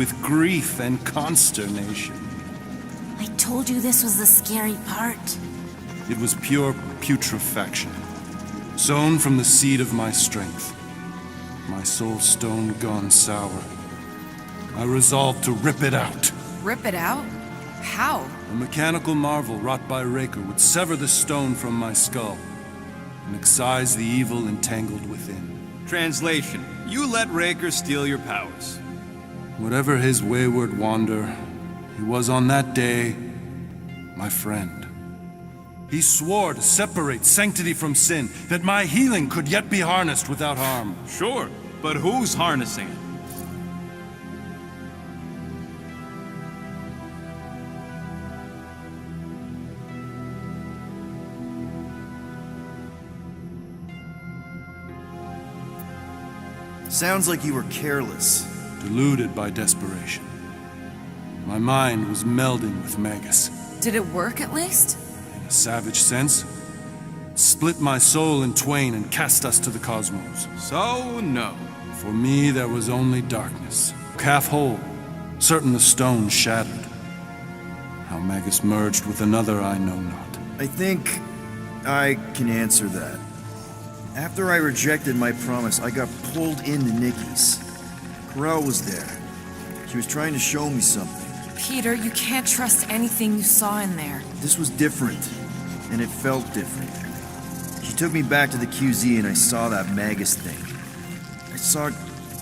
with grief and consternation. I told you this was the scary part. It was pure putrefaction, sown from the seed of my strength. My soul stone gone sour. I resolved to rip it out. Rip it out? How? A mechanical marvel wrought by Raker would sever the stone from my skull and excise the evil entangled within. Translation: you let Raker steal your powers. Whatever his wayward wander, he was on that day my friend. He swore to separate sanctity from sin, that my healing could yet be harnessed without harm. Sure, but who's harnessing it? Sounds like you were careless. Deluded by desperation. My mind was melding with Magus. Did it work at least? In a savage sense, split my soul in twain and cast us to the cosmos. So, no. For me, there was only darkness. Half whole, certain the stone shattered. How Magus merged with another, I know not. I think I can answer that. After I rejected my promise, I got pulled into Nikki's. Corel was there. She was trying to show me something. Peter, you can't trust anything you saw in there. This was different, and it felt different. She took me back to the QZ and I saw that Magus thing. I saw it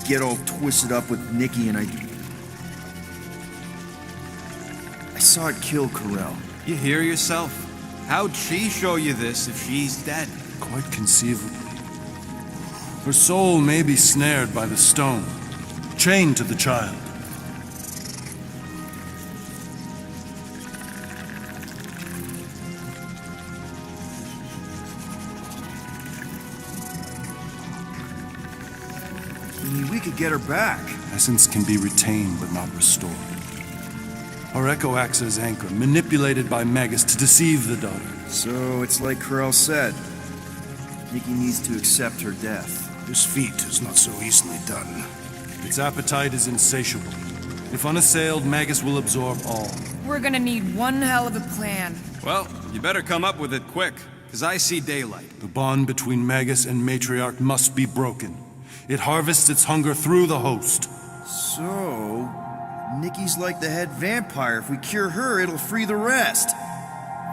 get all twisted up with Nikki and I saw it kill Corel. You hear yourself? How'd she show you this if she's dead? Quite conceivable. Her soul may be snared by the stone, chained to the child. We could get her back. Essence can be retained but not restored. Our echo acts as anchor, manipulated by Magus to deceive the daughter. So it's like Corel said. Nikki needs to accept her death. This feat is not so easily done. Its appetite is insatiable. If unassailed, Magus will absorb all. We're gonna need one hell of a plan. Well, you better come up with it quick, because I see daylight. The bond between Magus and Matriarch must be broken. It harvests its hunger through the host. So, Nikki's like the head vampire. If we cure her, it'll free the rest.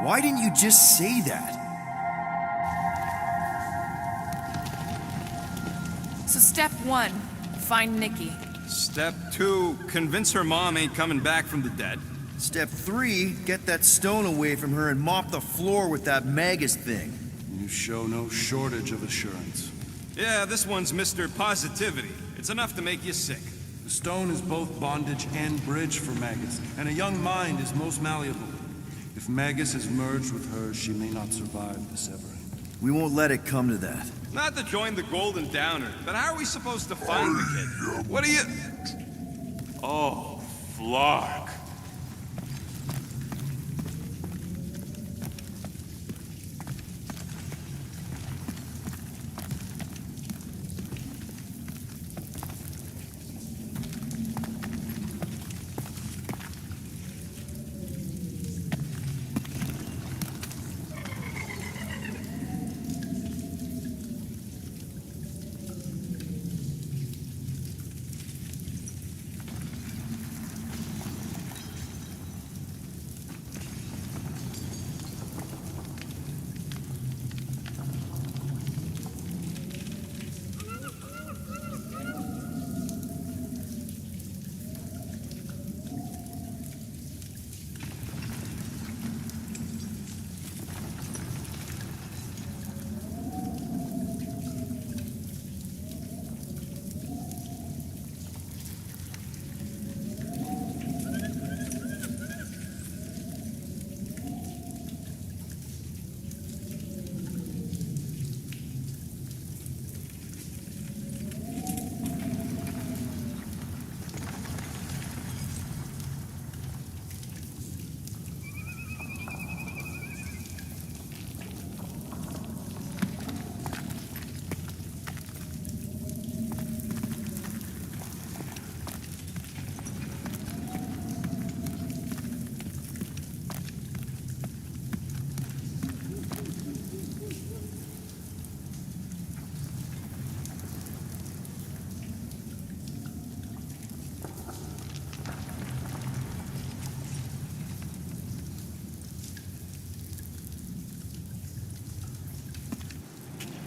Why didn't you just say that? So step 1, find Nikki. Step 2, convince her mom ain't coming back from the dead. Step 3, get that stone away from her and mop the floor with that Magus thing. You show no shortage of assurance. Yeah, this one's Mr. Positivity. It's enough to make you sick. The stone is both bondage and bridge for Magus, and a young mind is most malleable. If Magus is merged with hers, she may not survive the severing. We won't let it come to that. Not to join the Golden Downer, but how are we supposed to find the kid? What are you... Oh, Flark.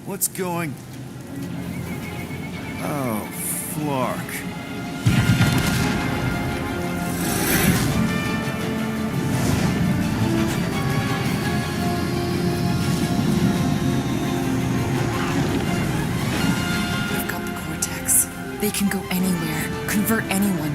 What's going... Oh, Flark. I've got the Cortex. They can go anywhere, convert anyone.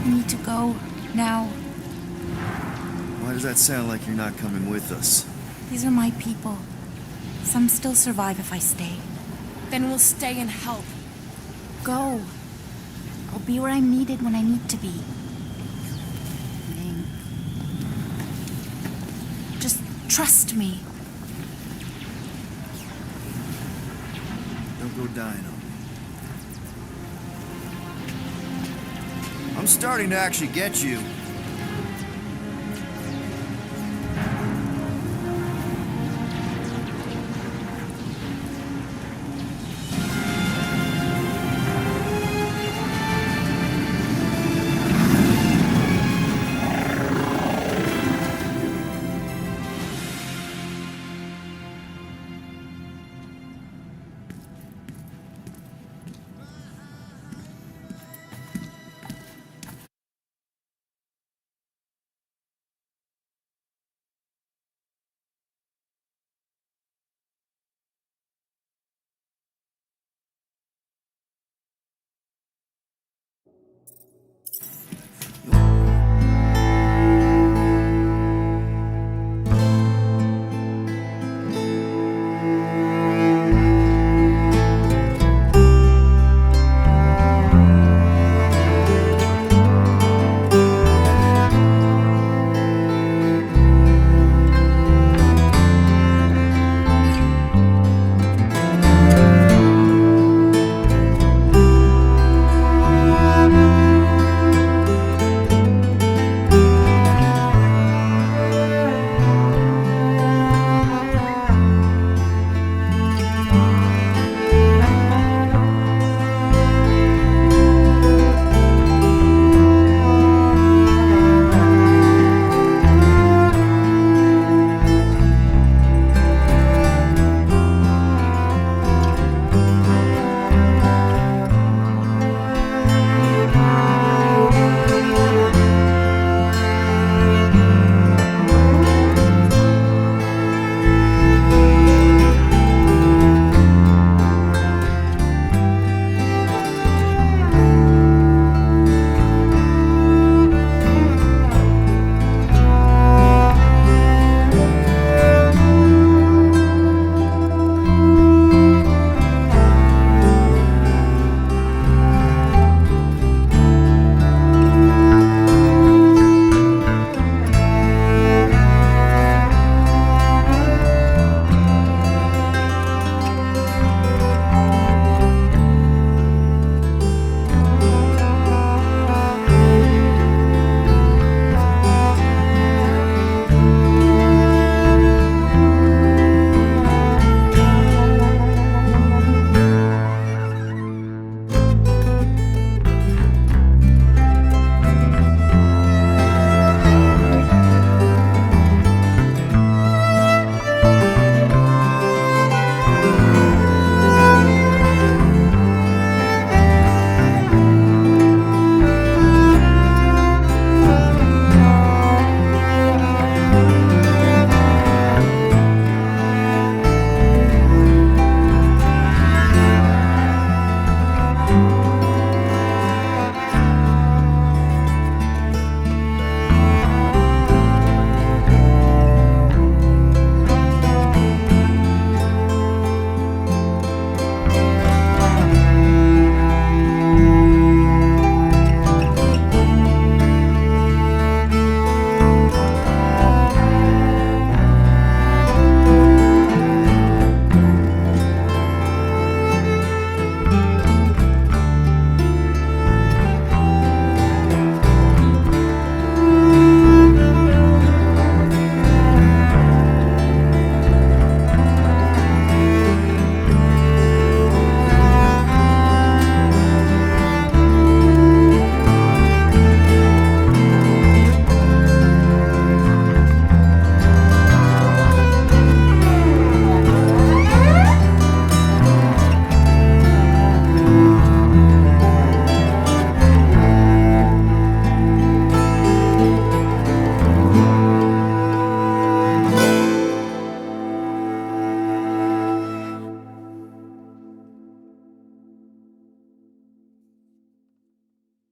We need to go now. Why does that sound like you're not coming with us? These are my people. Some still survive if I stay. Then we'll stay and help. Go. I'll be where I'm needed when I need to be. Link. Just trust me. Don't go dying on me. I'm starting to actually get you.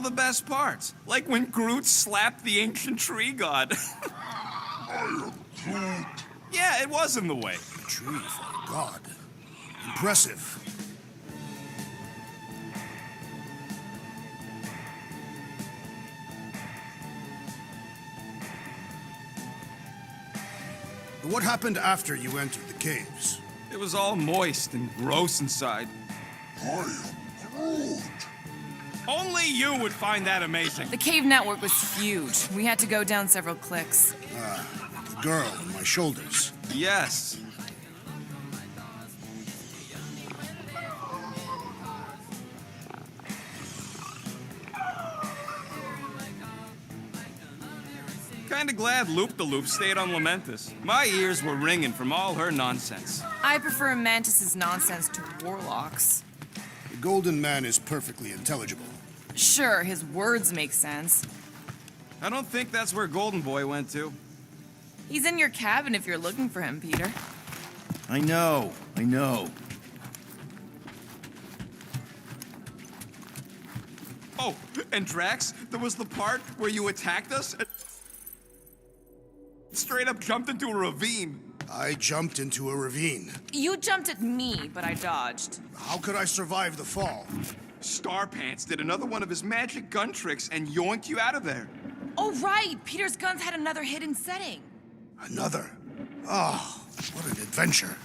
the best parts. Like when Groot slapped the ancient tree god. Yeah, it was in the way. A tree for a god. Impressive. What happened after you entered the caves? It was all moist and gross inside. Only you would find that amazing. The cave network was huge. We had to go down several clicks. The girl on my shoulders. Yes. Kinda glad Loop-the-Loop stayed on Lamentus. My ears were ringing from all her nonsense. I prefer Mantis's nonsense to Warlock's. The Golden Man is perfectly intelligible. Sure, his words make sense. I don't think that's where Golden Boy went to. He's in your cabin if you're looking for him, Peter. I know. Oh, and Drax, there was the part where you attacked us and straight up jumped into a ravine. I jumped into a ravine. You jumped at me, but I dodged. How could I survive the fall? Starpants did another one of his magic gun tricks and yoinked you out of there. Oh, right! Peter's guns had another hidden setting. Another? Oh, what an adventure.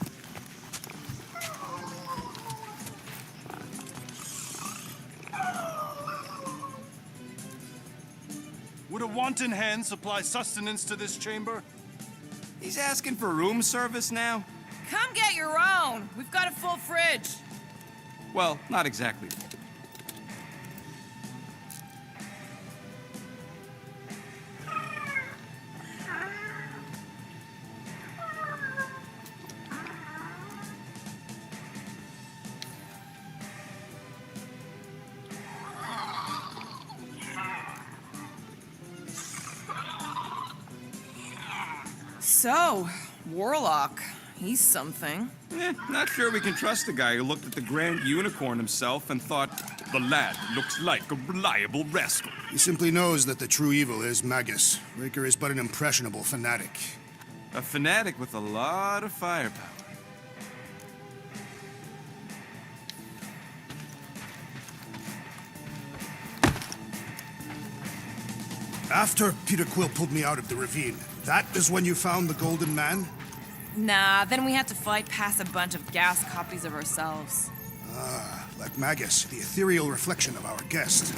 Would a wanton hand supply sustenance to this chamber? He's asking for room service now? Come get your own! We've got a full fridge. Well, not exactly. So, Warlock, he's something. Not sure we can trust the guy who looked at the Grand Unicorn himself and thought, the lad looks like a reliable rascal. He simply knows that the true evil is Magus. Raker is but an impressionable fanatic. A fanatic with a lot of firepower. After Peter Quill pulled me out of the ravine, that is when you found the Golden Man? Nah, then we had to fight past a bunch of gas copies of ourselves. Ah, like Magus, the ethereal reflection of our guest.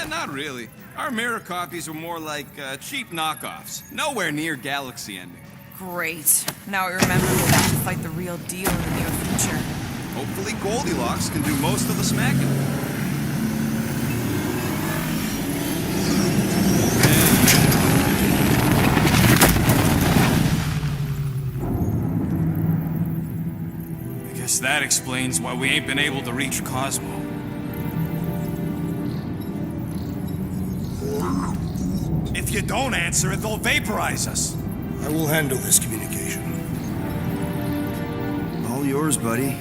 Not really. Our mirror copies were more like cheap knockoffs. Nowhere near galaxy ending. Great. Now I remember we'll have to fight the real deal in the near future. Hopefully Goldilocks can do most of the smacking. That explains why we ain't been able to reach Cosmo. If you don't answer it, they'll vaporize us. I will handle this communication. All yours, buddy.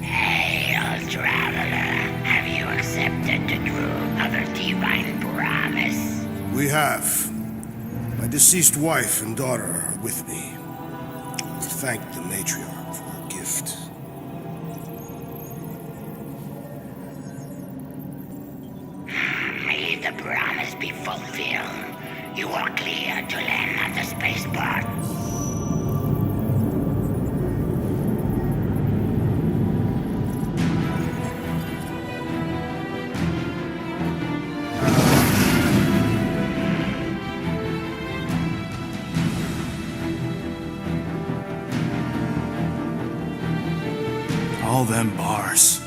Hail, traveler. Have you accepted the true of a divine promise? We have. My deceased wife and daughter are with me. To thank the matriarch for her gift. If the promise be fulfilled, you are clear to land at the spaceport. All them bars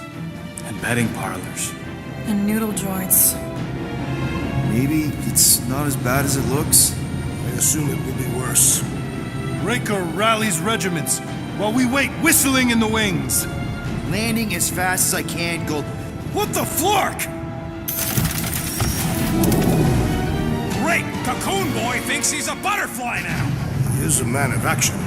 and betting parlors. And noodle joints. Maybe it's not as bad as it looks. I assume it will be worse. Raker rallies regiments while we wait whistling in the wings. Landing as fast as I can, Gold. What the flark? Great! Cocoon Boy thinks he's a butterfly now! He is a man of action.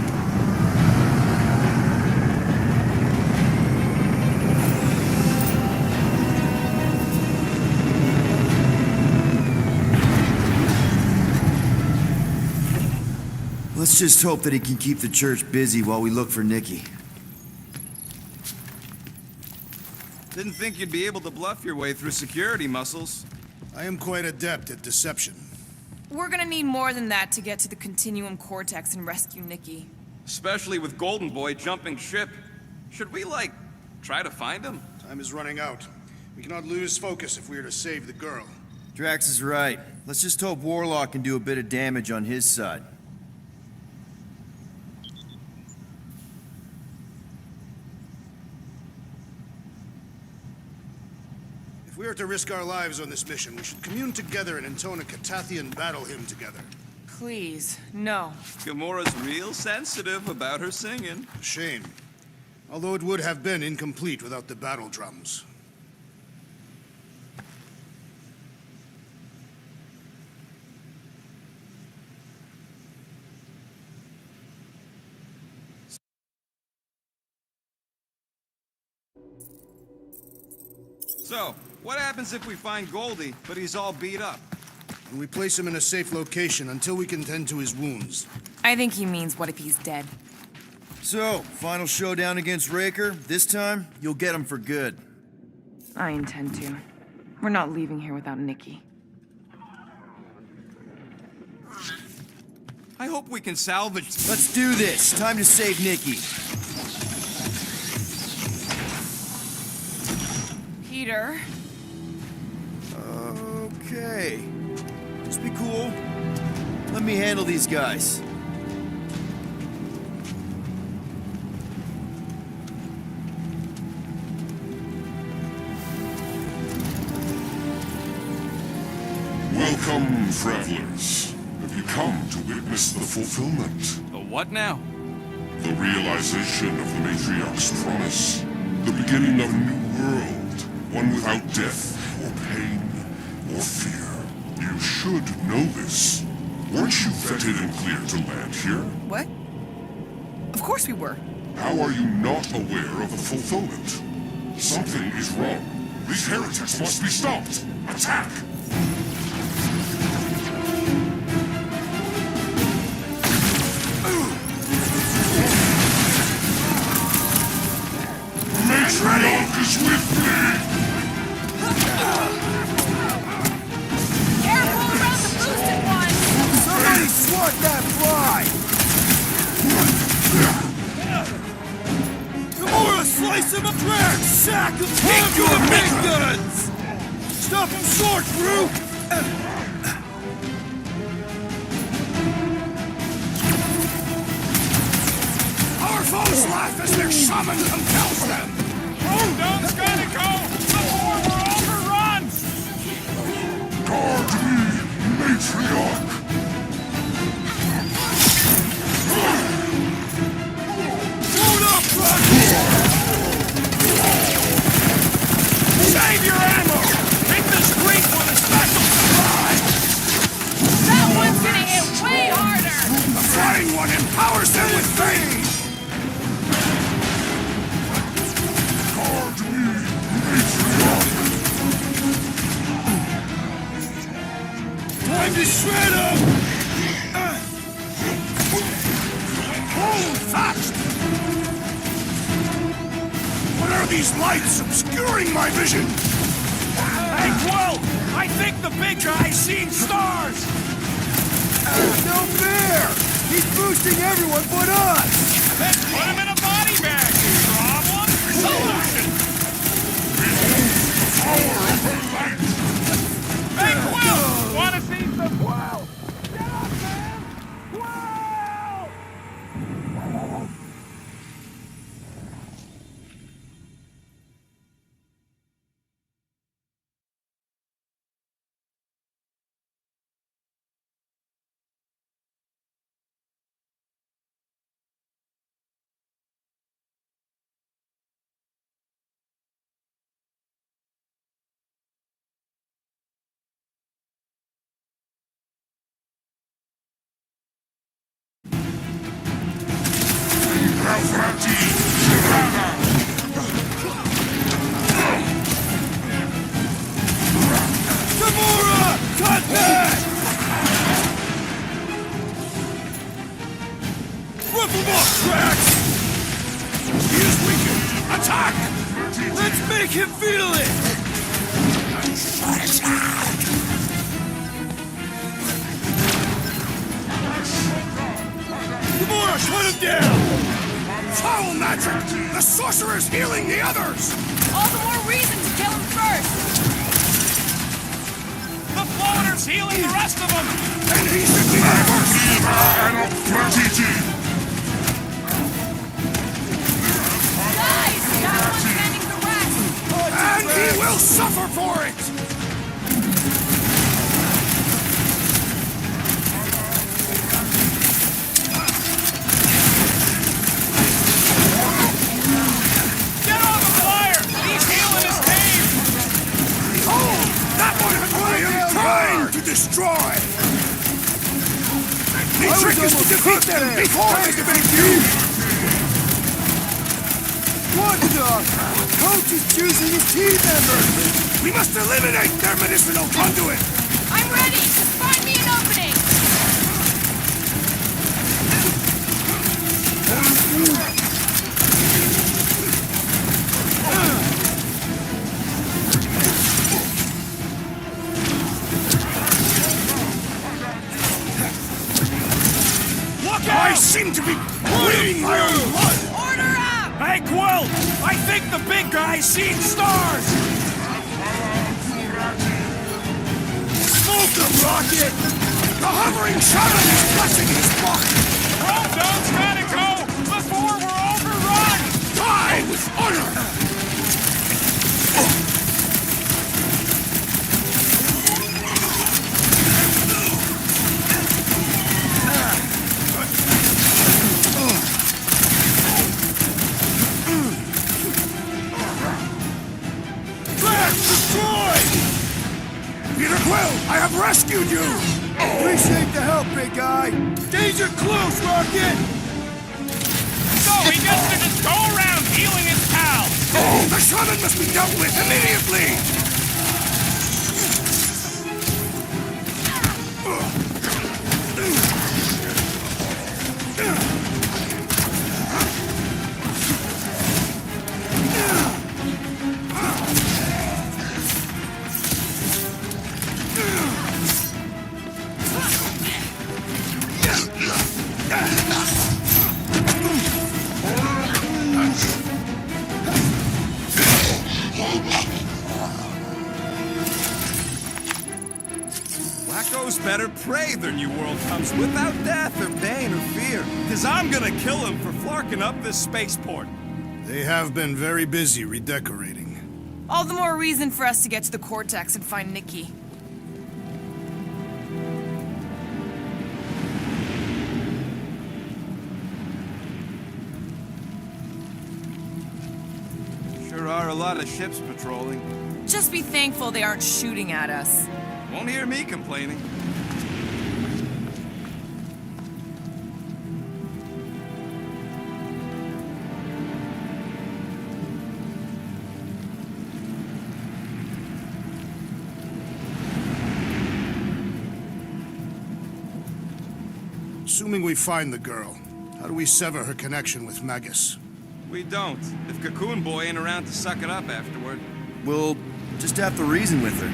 Let's just hope that he can keep the church busy while we look for Nikki. Didn't think you'd be able to bluff your way through security muscles. I am quite adept at deception. We're gonna need more than that to get to the Continuum Cortex and rescue Nikki. Especially with Golden Boy jumping ship. Should we, like, try to find him? Time is running out. We cannot lose focus if we are to save the girl. Drax is right. Let's just hope Warlock can do a bit of damage on his side. If we are to risk our lives on this mission, we should commune together and intone a Catathian battle hymn together. Please, no. Gamora's real sensitive about her singing. Shame. Although it would have been incomplete without the battle drums. So, what happens if we find Goldie, but he's all beat up? And we place him in a safe location until we can tend to his wounds. I think he means what if he's dead. So, final showdown against Raker. This time, you'll get him for good. I intend to. We're not leaving here without Nikki. I hope we can salvage... Let's do this. Time to save Nikki. Peter? Okay. Just be cool. Let me handle these guys. Welcome, travelers. Have you come to witness the fulfillment? The what now? The realization of the Matriarch's promise. The beginning of a new world. One without death, or pain, or fear. You should know this. Weren't you vetted and cleared to land here? What? Of course we were. How are you not aware of the fulfillment? Something is wrong. These heretics must be stopped. Attack! Matriarch is with me! Careful around the boosted one! Somebody swat that fly! Gamora, slice him up! Drax, sack him! Take you the big guns! Stop him short, Groot! Our foes laugh as their shaman compels them! Dome's gotta go before we're overrun! Guard me, Matriarch! Load up, save your ammo! Hit the street with a special supply! That one's gonna hit way harder! The flying one empowers them with fame! Guard me, Matriarch! Time to shred them! Hold fast! What are these lights obscuring my vision? Hey, Quill! I think the big guy's seen stars! No fair! He's boosting everyone but us! Then put him in a body bag! Problem? Solution! Power of her light! Hey, Quill! Wanna see some Quill? Get up, man! Quill! Gamora! Cut back! Flip him off, Drax! He is weakened! Attack! Let's make him feel it! Gamora, put him down! Foul magic! The sorcerer's healing the others! All the more reason to kill him first! The floater's healing the rest of them! And he should be the first! Guys! That one's mending the rest! And he will suffer for it! Get on the flyer! He's healing his cave! Behold! That one is what I am trying to destroy! The trick is to defeat them before they defeat you! What the? Coach is choosing his team members! We must eliminate their medicinal conduit! I'm ready! Just find me an opening! I seem to be bleeding my own blood! Order up! Hey, Quill! I think the big guy's seen stars! Smoke them, Rocket! The hovering shadow is blessing his mark! TronJen's gotta go before we're overrun! Die with honor! Peter Quill, I have rescued you! Appreciate the help, big guy! Danger close, Rocket! So he gets to just go around healing his pals! The shaman must be dealt with immediately! Wackos better pray their new world comes without death or pain or fear, because I'm gonna kill him for flarking up this spaceport. They have been very busy redecorating. All the more reason for us to get to the Cortex and find Nikki. Sure are a lot of ships patrolling. Just be thankful they aren't shooting at us. Won't hear me complaining. Assuming we find the girl, how do we sever her connection with Magus? We don't. If Cocoon Boy ain't around to suck it up afterward. We'll just have to reason with her.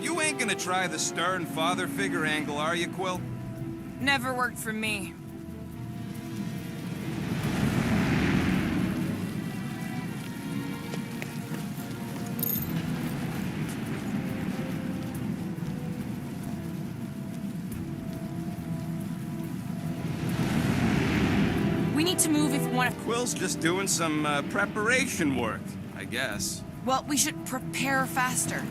You ain't gonna try the stern father figure angle, are you, Quill? Never worked for me. We need to move if we want to... Quill's just doing some preparation work, I guess. Well, we should prepare faster.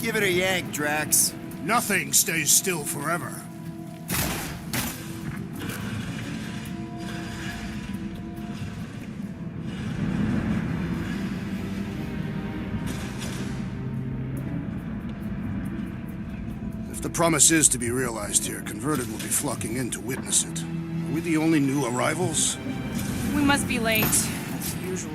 Give it a yank, Drax. Nothing stays still forever. If the promise is to be realized here, converted will be flocking in to witness it. Are we the only new arrivals? We must be late, as usual.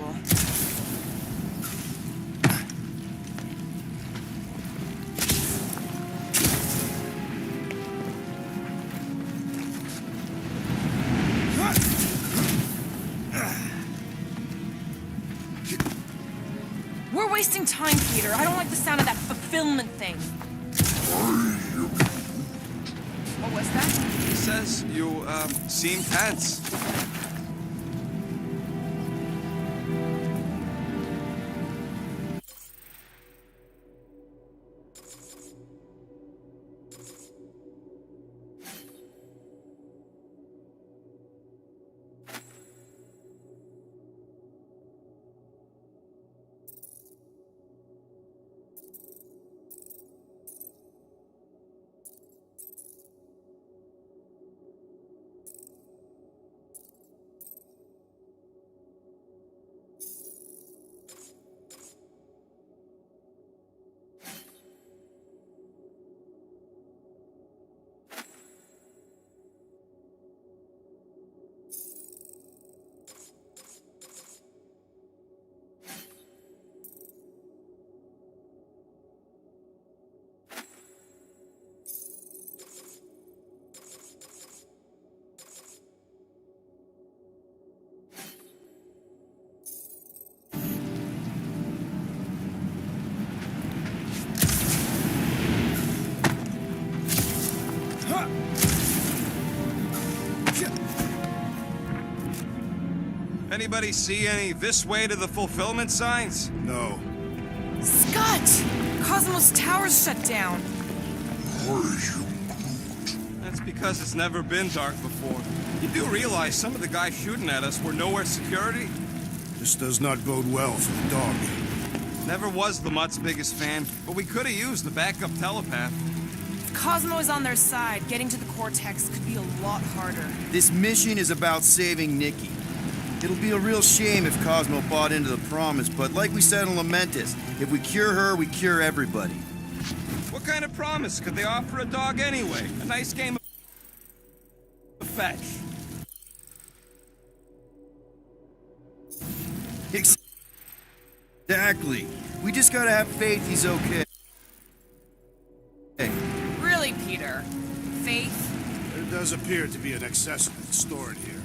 We're wasting time, Peter. I don't like the sound of that fulfillment thing. What was that? He says you, seem tense. Anybody see any this way to the fulfillment signs? No. Scott! Cosmos Tower's shut down. That's because it's never been dark before. You do realize some of the guys shooting at us were nowhere security? This does not bode well for the dog. Never was the Mutt's biggest fan, but we could have used the backup telepath. If Cosmo is on their side, getting to the Cortex could be a lot harder. This mission is about saving Nikki. It'll be a real shame if Cosmo bought into the promise, but like we said in Lamentus, if we cure her, we cure everybody. What kind of promise could they offer a dog anyway? A nice game of fetch. Exactly. We just gotta have faith he's okay. Really, Peter? Faith? There does appear to be an excess of it stored here.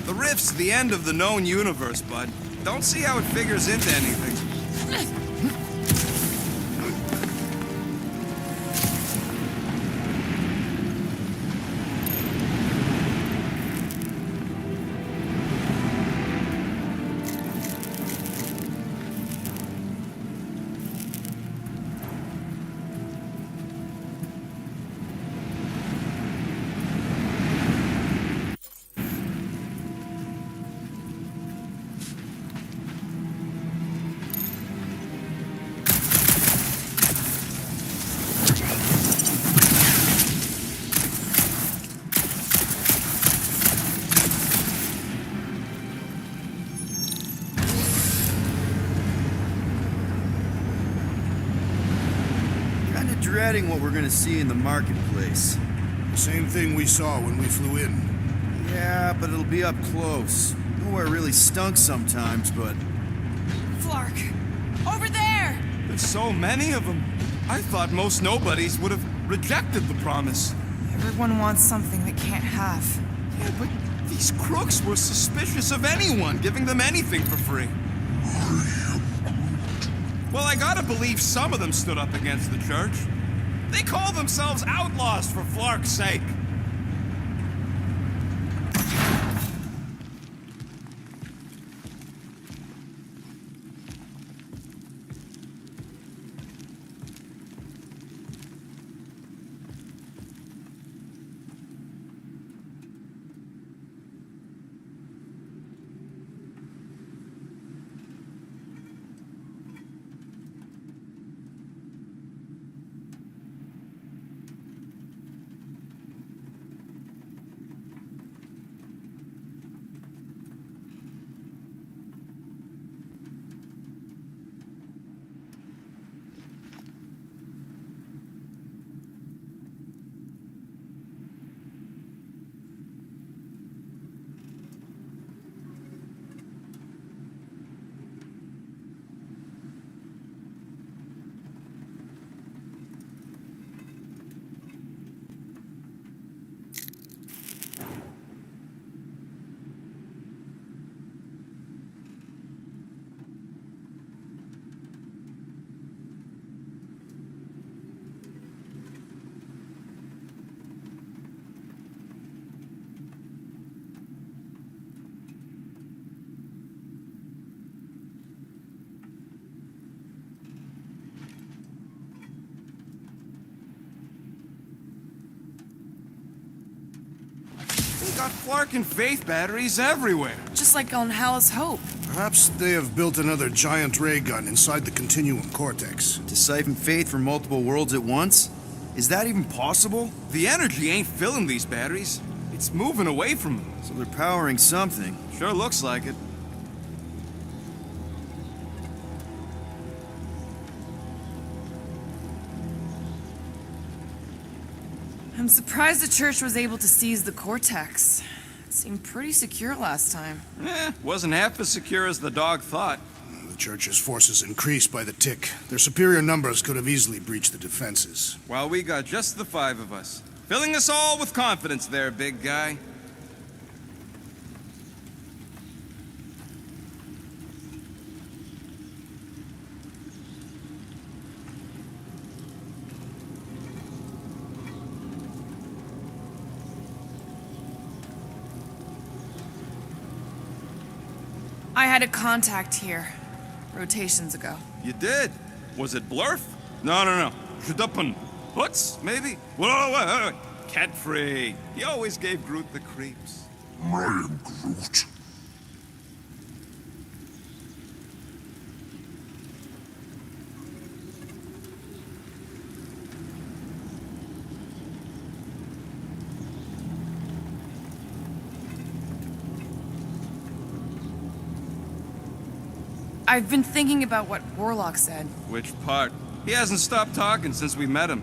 The rift's the end of the known universe, bud. Don't see how it figures into anything. Dreading what we're gonna see in the marketplace. The same thing we saw when we flew in. Yeah, but it'll be up close. Nowhere really stunk sometimes, but... Flark! Over there! There's so many of them. I thought most nobodies would have rejected the promise. Everyone wants something they can't have. Yeah, but these crooks were suspicious of anyone giving them anything for free. Well, I gotta believe some of them stood up against the church. They call themselves outlaws for Flark's sake. got Flarkin faith batteries everywhere. Just like on Hal's Hope. Perhaps they have built another giant ray gun inside the Continuum Cortex. To siphon faith from multiple worlds at once? Is that even possible? The energy ain't filling these batteries. It's moving away from them. So they're powering something. Sure looks like it. I'm surprised the church was able to seize the Cortex. It seemed pretty secure last time. Wasn't half as secure as the dog thought. The Church's forces increased by the tick. Their superior numbers could have easily breached the defenses. While we got just the 5 of us. Filling us all with confidence there, big guy. I had a contact here, rotations ago. You did? Was it Blurf? No. Shudupun. Hoots, maybe? Whoa. Cat-free. He always gave Groot the creeps. I am Groot. I've been thinking about what Warlock said. Which part? He hasn't stopped talking since we met him.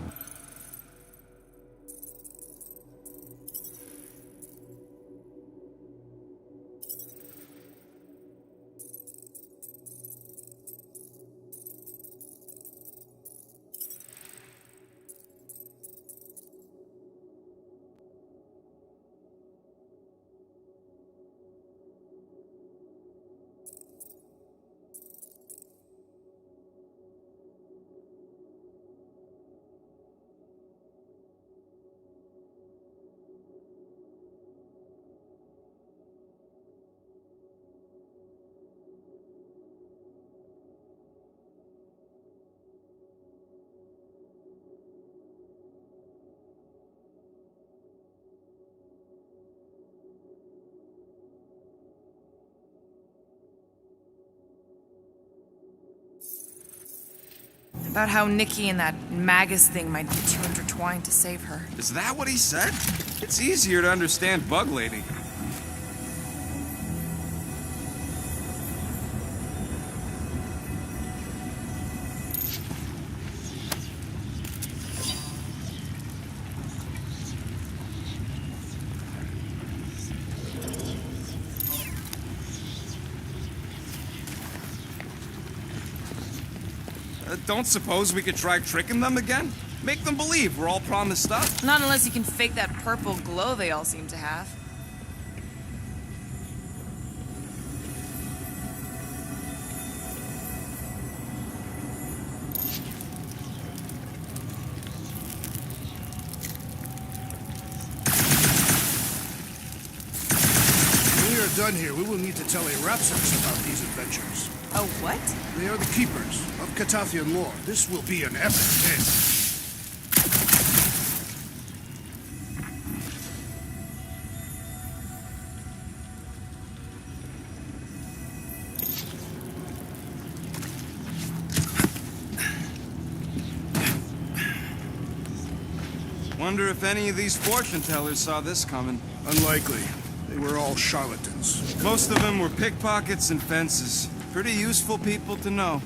About how Nikki and that Magus thing might be too intertwined to save her. Is that what he said? It's easier to understand Bug Lady. Don't suppose we could try tricking them again? Make them believe we're all promised stuff. Not unless you can fake that purple glow they all seem to have. When we are done here, we will need to tell a Rhapsodus about these adventures. Oh, what? They are the keepers of Catathian lore. This will be an epic tale. Wonder if any of these fortune tellers saw this coming. Unlikely. They were all charlatans. Most of them were pickpockets and fences. Pretty useful people to know.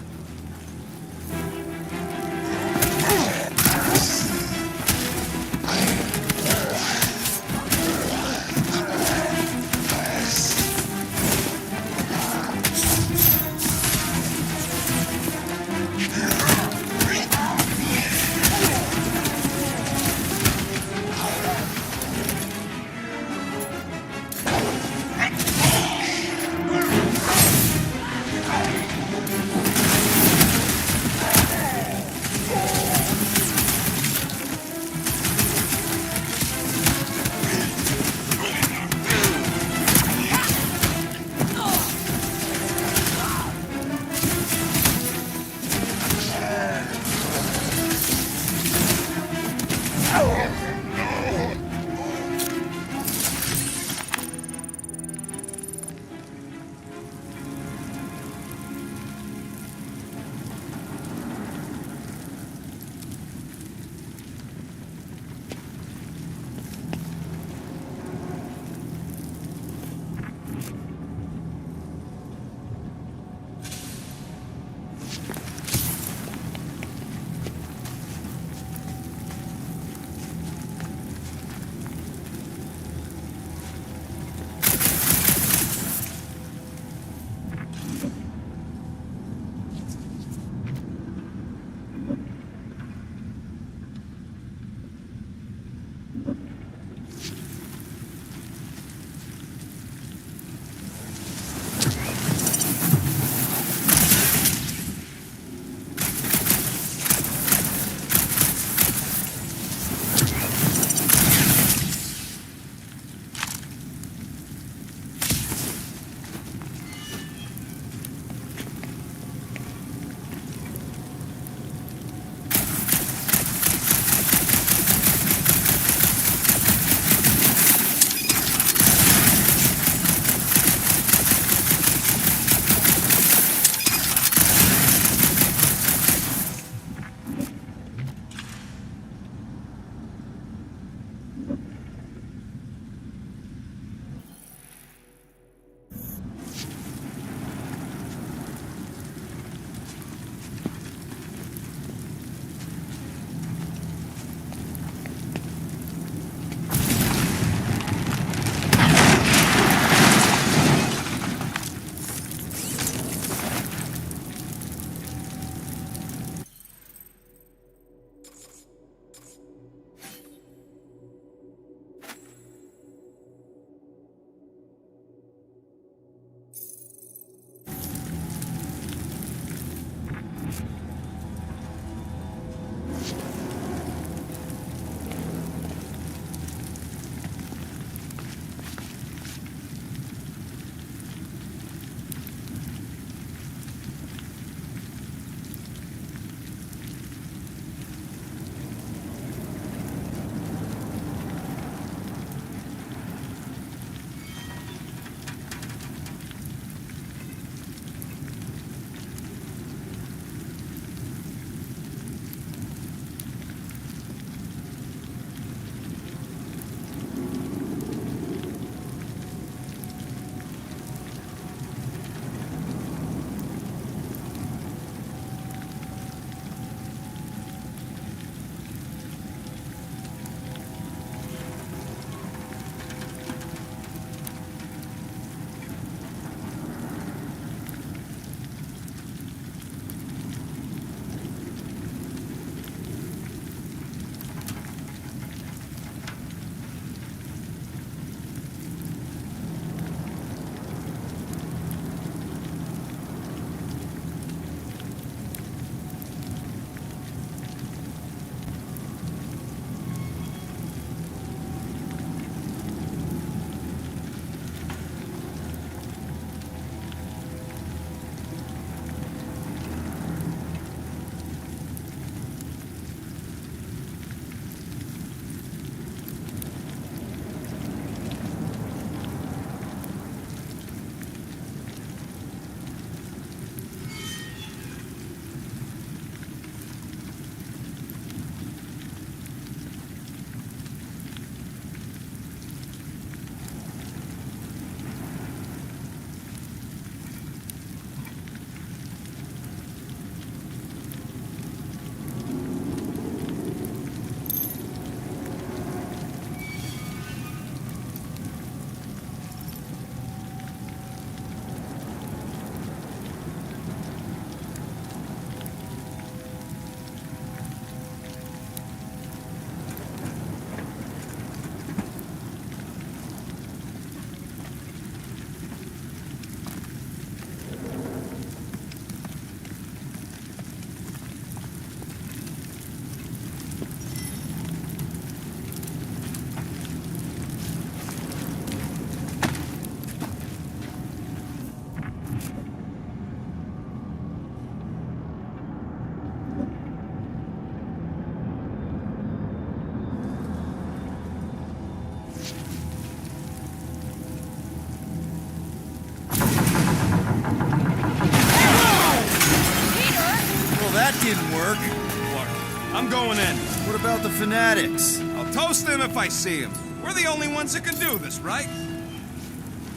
didn't work. Clark, I'm going in. What about the fanatics? I'll toast them if I see them. We're the only ones that can do this, right?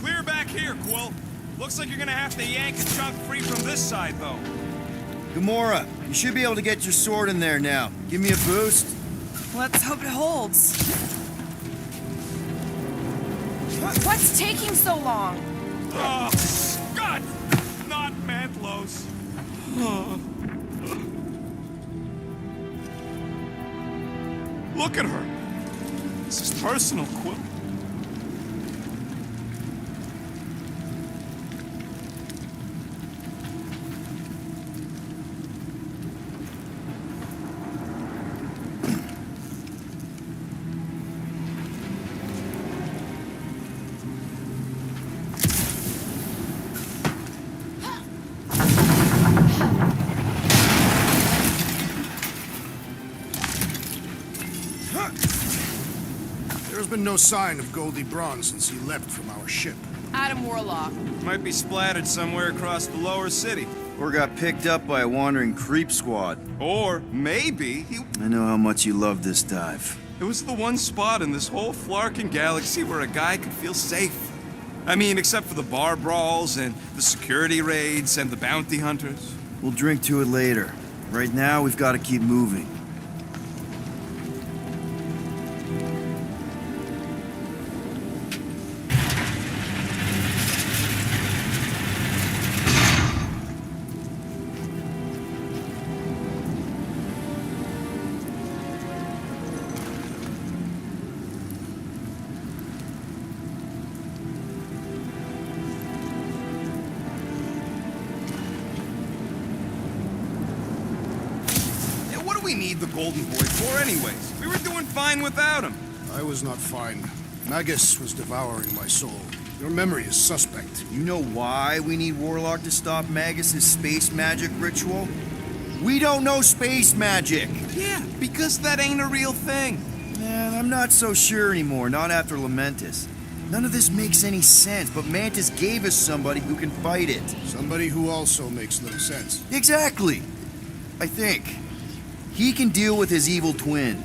Clear back here, Quill. Looks like you're gonna have to yank a chunk free from this side, though. Gamora, you should be able to get your sword in there now. Give me a boost. Let's hope it holds. What's taking so long? Oh, God! Not Mantlos. Look at her. This is personal, Quill. There's been no sign of Goldie Braun since he left from our ship. Adam Warlock. Might be splattered somewhere across the lower city. Or got picked up by a wandering creep squad. Or maybe I know how much you love this dive. it was the one spot in this whole Flarkin galaxy where a guy could feel safe. I mean, except for the bar brawls and the security raids and the bounty hunters. We'll drink to it later. Right now, we've got to keep moving. We need the Golden Boy for anyways. We were doing fine without him. I was not fine. Magus was devouring my soul. Your memory is suspect. You know why we need Warlock to stop Magus' space magic ritual? We don't know space magic! Yeah, because that ain't a real thing. Man, I'm not so sure anymore, not after Lamentus. None of this makes any sense, but Mantis gave us somebody who can fight it. Somebody who also makes little sense. Exactly! I think. He can deal with his evil twin.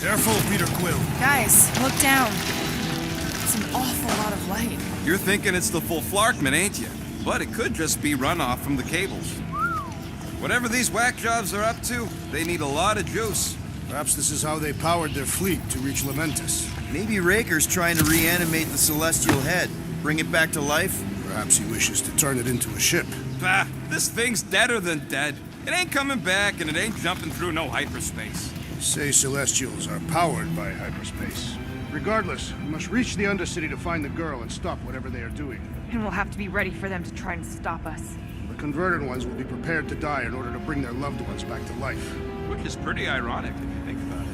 Careful, Peter Quill. Guys, look down. It's an awful lot of light. You're thinking it's the full Flarkman, ain't you? But it could just be runoff from the cables. Whatever these whack jobs are up to, they need a lot of juice. Perhaps this is how they powered their fleet to reach Lamentus. Maybe Raker's trying to reanimate the celestial head, bring it back to life. Perhaps he wishes to turn it into a ship. Bah, this thing's deader than dead. It ain't coming back, and it ain't jumping through no hyperspace. Say Celestials are powered by hyperspace. Regardless, we must reach the Undercity to find the girl and stop whatever they are doing. And we'll have to be ready for them to try and stop us. The converted ones will be prepared to die in order to bring their loved ones back to life. Which is pretty ironic if you think about it.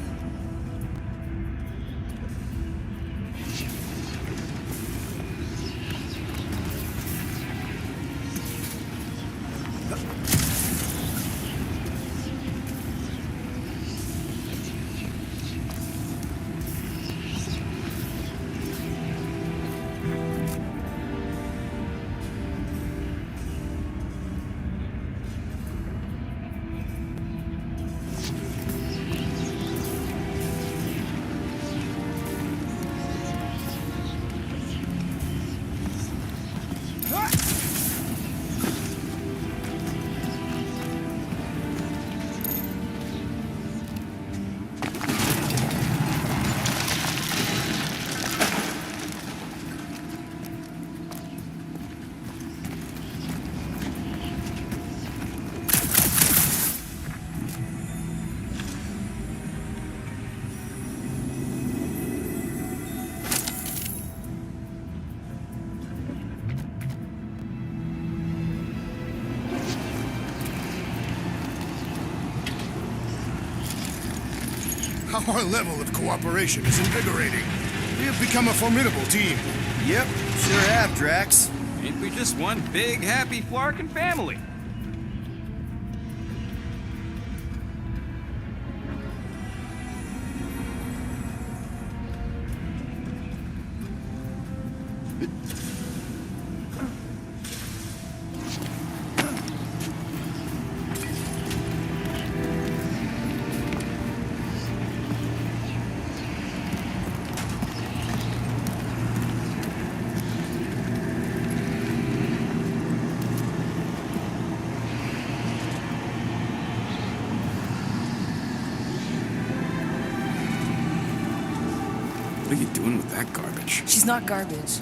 Our level of cooperation is invigorating. We have become a formidable team. Yep, sure have, Drax. Ain't we just one big, happy Flarkin family? What are you doing with that garbage? She's not garbage.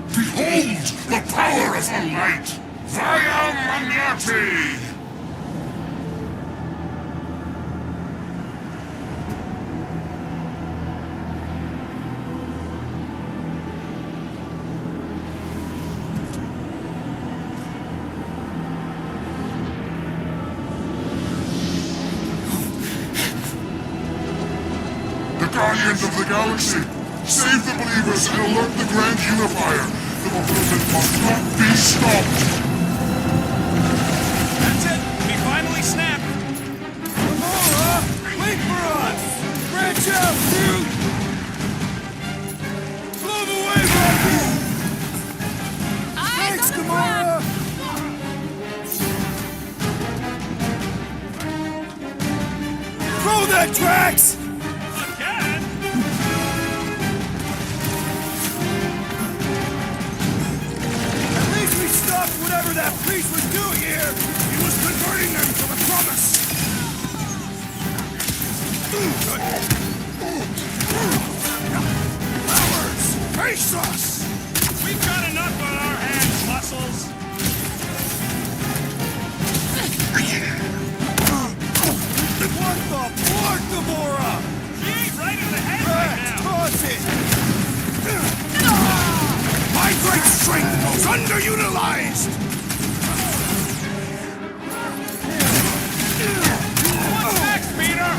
Behold the power of the light! Via Magnati! Guardians of the Galaxy, save the believers and alert the Grand Unifier. The movement must not be stopped. That's it! We finally snapped! Gamora! Wait for us! Branch out, dude! Blow the way, Rocky! Thanks, Gamora! Throw that, Drax! Whatever that priest was doing here, he was converting them to the promise. Cowards, face us! We've got enough on our hands, muscles! What the pork, Gamora? She ain't right in the head right now! Toss it! My great strength goes underutilized! What's next, Peter?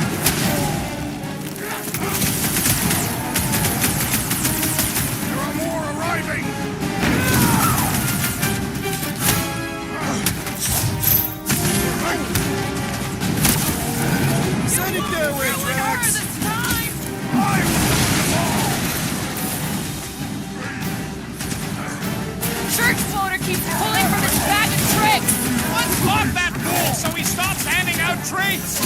Ruin her this time! Church floater keeps pulling from his bag of tricks! Let's lock that fool so he stops handing out treats!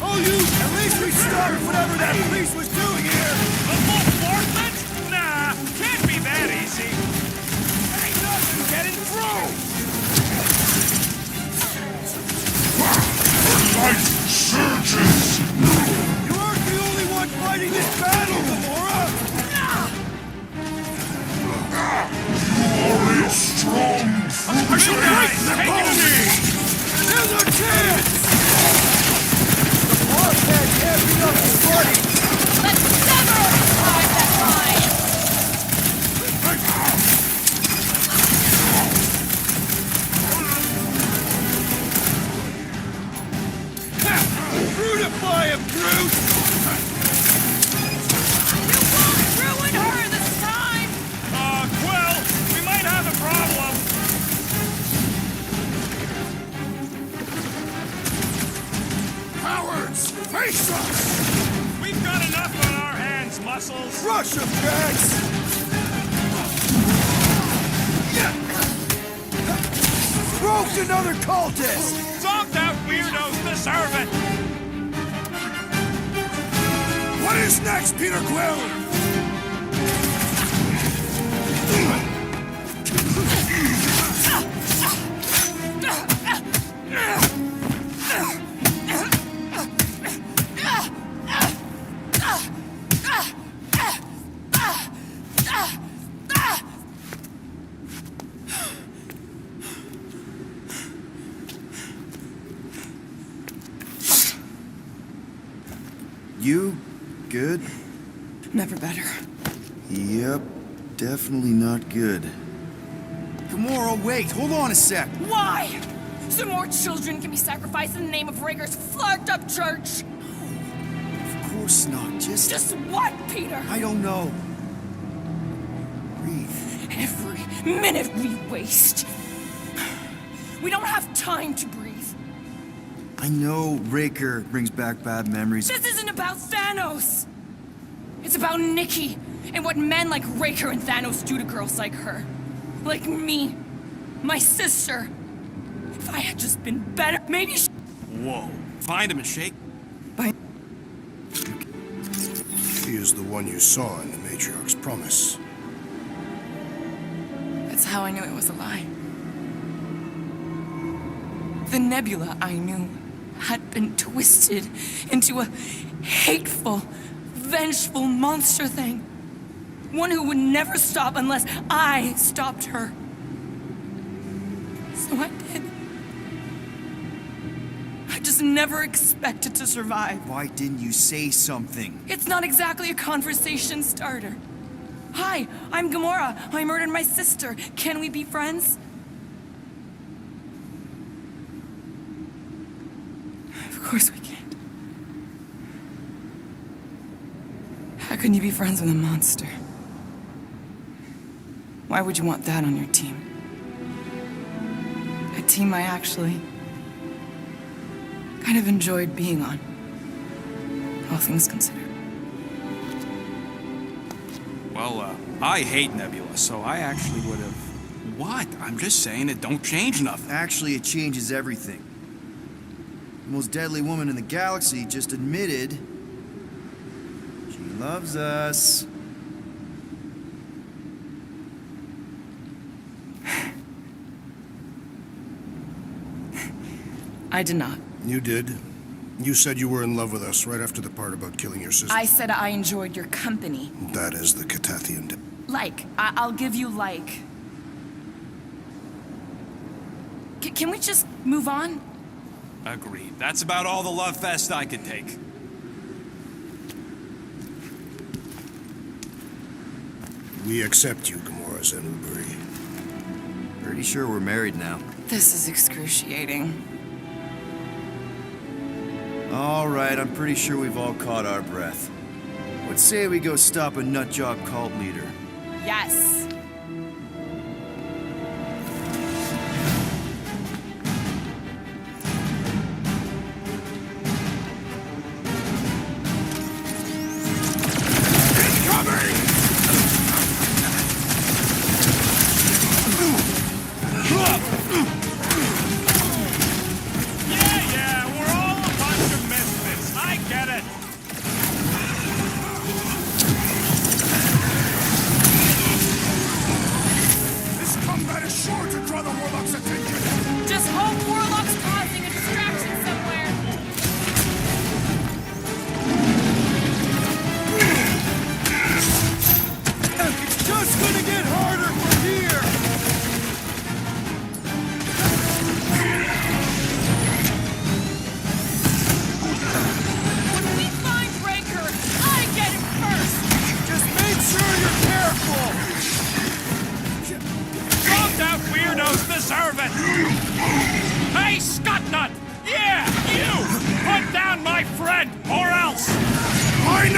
Oh, you! At least we stopped whatever that priest was doing here! A full forfeit? Nah, can't be that easy. Ain't nothing getting through! Light surges! You aren't the only one fighting this battle, Gamora! You are a strong Are you guys taking a knee? There's our chance! The Warhead can't beat up the party! Let's sever that line! Brutify him, Groot! You won't ruin her this time! Quill, we might have a problem. Cowards! Face us! We've got enough on our hands, Muscles. Rush him, Drax! Broke another cultist! Zonked out weirdos deserve it. What is next, Peter Quill? You good? Never better. Yep, definitely not good. Gamora, wait, hold on a sec. Why? So more children can be sacrificed in the name of Rager's flagged up church? Of course not, Just what, Peter? I don't know. Breathe. Every minute we waste. We don't have time to breathe. I know Raker brings back bad memories. This isn't about Thanos. It's about Nikki and what men like Raker and Thanos do to girls like her. Like me. My sister. If I had just been better, maybe Whoa. Find him and shake. He is the one you saw in the Matriarch's promise. That's how I knew it was a lie. The nebula I knew had been twisted into a hateful, vengeful monster thing. One who would never stop unless I stopped her. So I did. I just never expected to survive. Why didn't you say something? It's not exactly a conversation starter. Hi, I'm Gamora. I murdered my sister. Can we be friends? Of course we can't. How can you be friends with a monster? Why would you want that on your team? A team I actually kind of enjoyed being on, all things considered. Well, I hate Nebula, so I actually would have... What? I'm just saying it don't change nothing. Actually, it changes everything. The most deadly woman in the galaxy just admitted she loves us. I did not. You did. You said you were in love with us right after the part about killing your sister. I said I enjoyed your company. That is the Catathian. I'll give you like. Can we just move on? Agreed. That's about all the love fest I could take. We accept you, Gamora Zenuburi. Pretty sure we're married now. This is excruciating. All right, I'm pretty sure we've all caught our breath. Let's say we go stop a nutjob cult leader. Yes.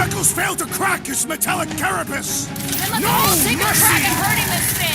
shackles fail to crack his metallic carapace! Then let's No all take a mercy! crack at hurting this thing!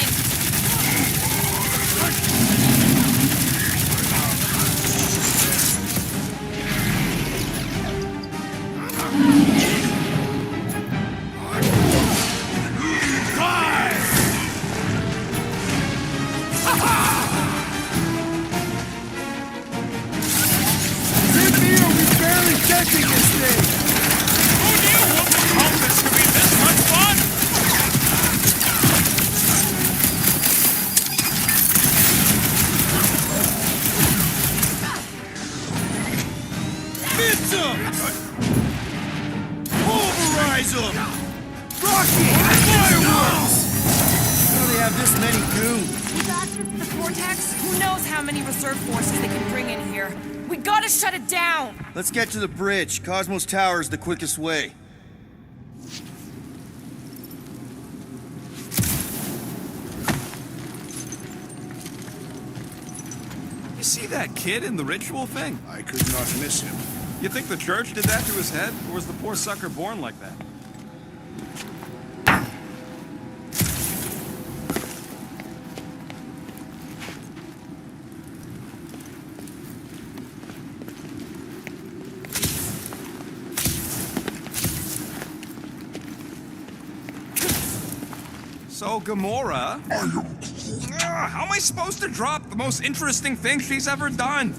Let's get to the bridge. Cosmos Tower is the quickest way. You see that kid in the ritual thing? I could not miss him. You think the church did that to his head, or was the poor sucker born like that? So, Gamora... how am I supposed to drop the most interesting thing she's ever done?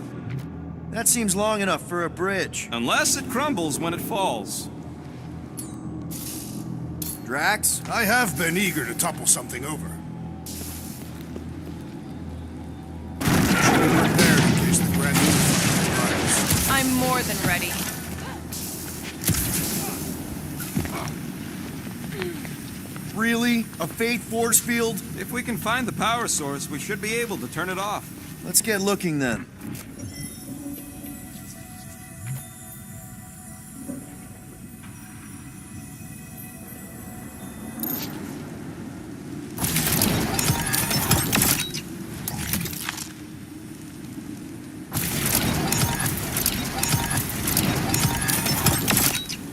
That seems long enough for a bridge. Unless it crumbles when it falls. Drax? I have been eager to topple something over. Should be prepared in case the Grand arrives. I'm more than ready. Really? A Faith force field? If we can find the power source, we should be able to turn it off. Let's get looking then.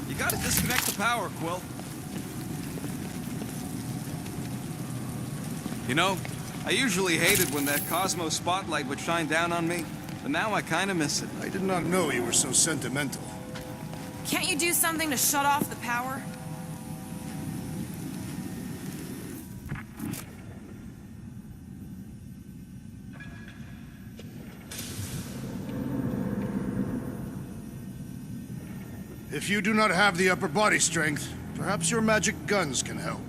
You gotta disconnect the power, Quill. You know, I usually hated when that Cosmos spotlight would shine down on me, but now I kinda miss it. I did not know you were so sentimental. Can't you do something to shut off the power? If you do not have the upper body strength, perhaps your magic guns can help.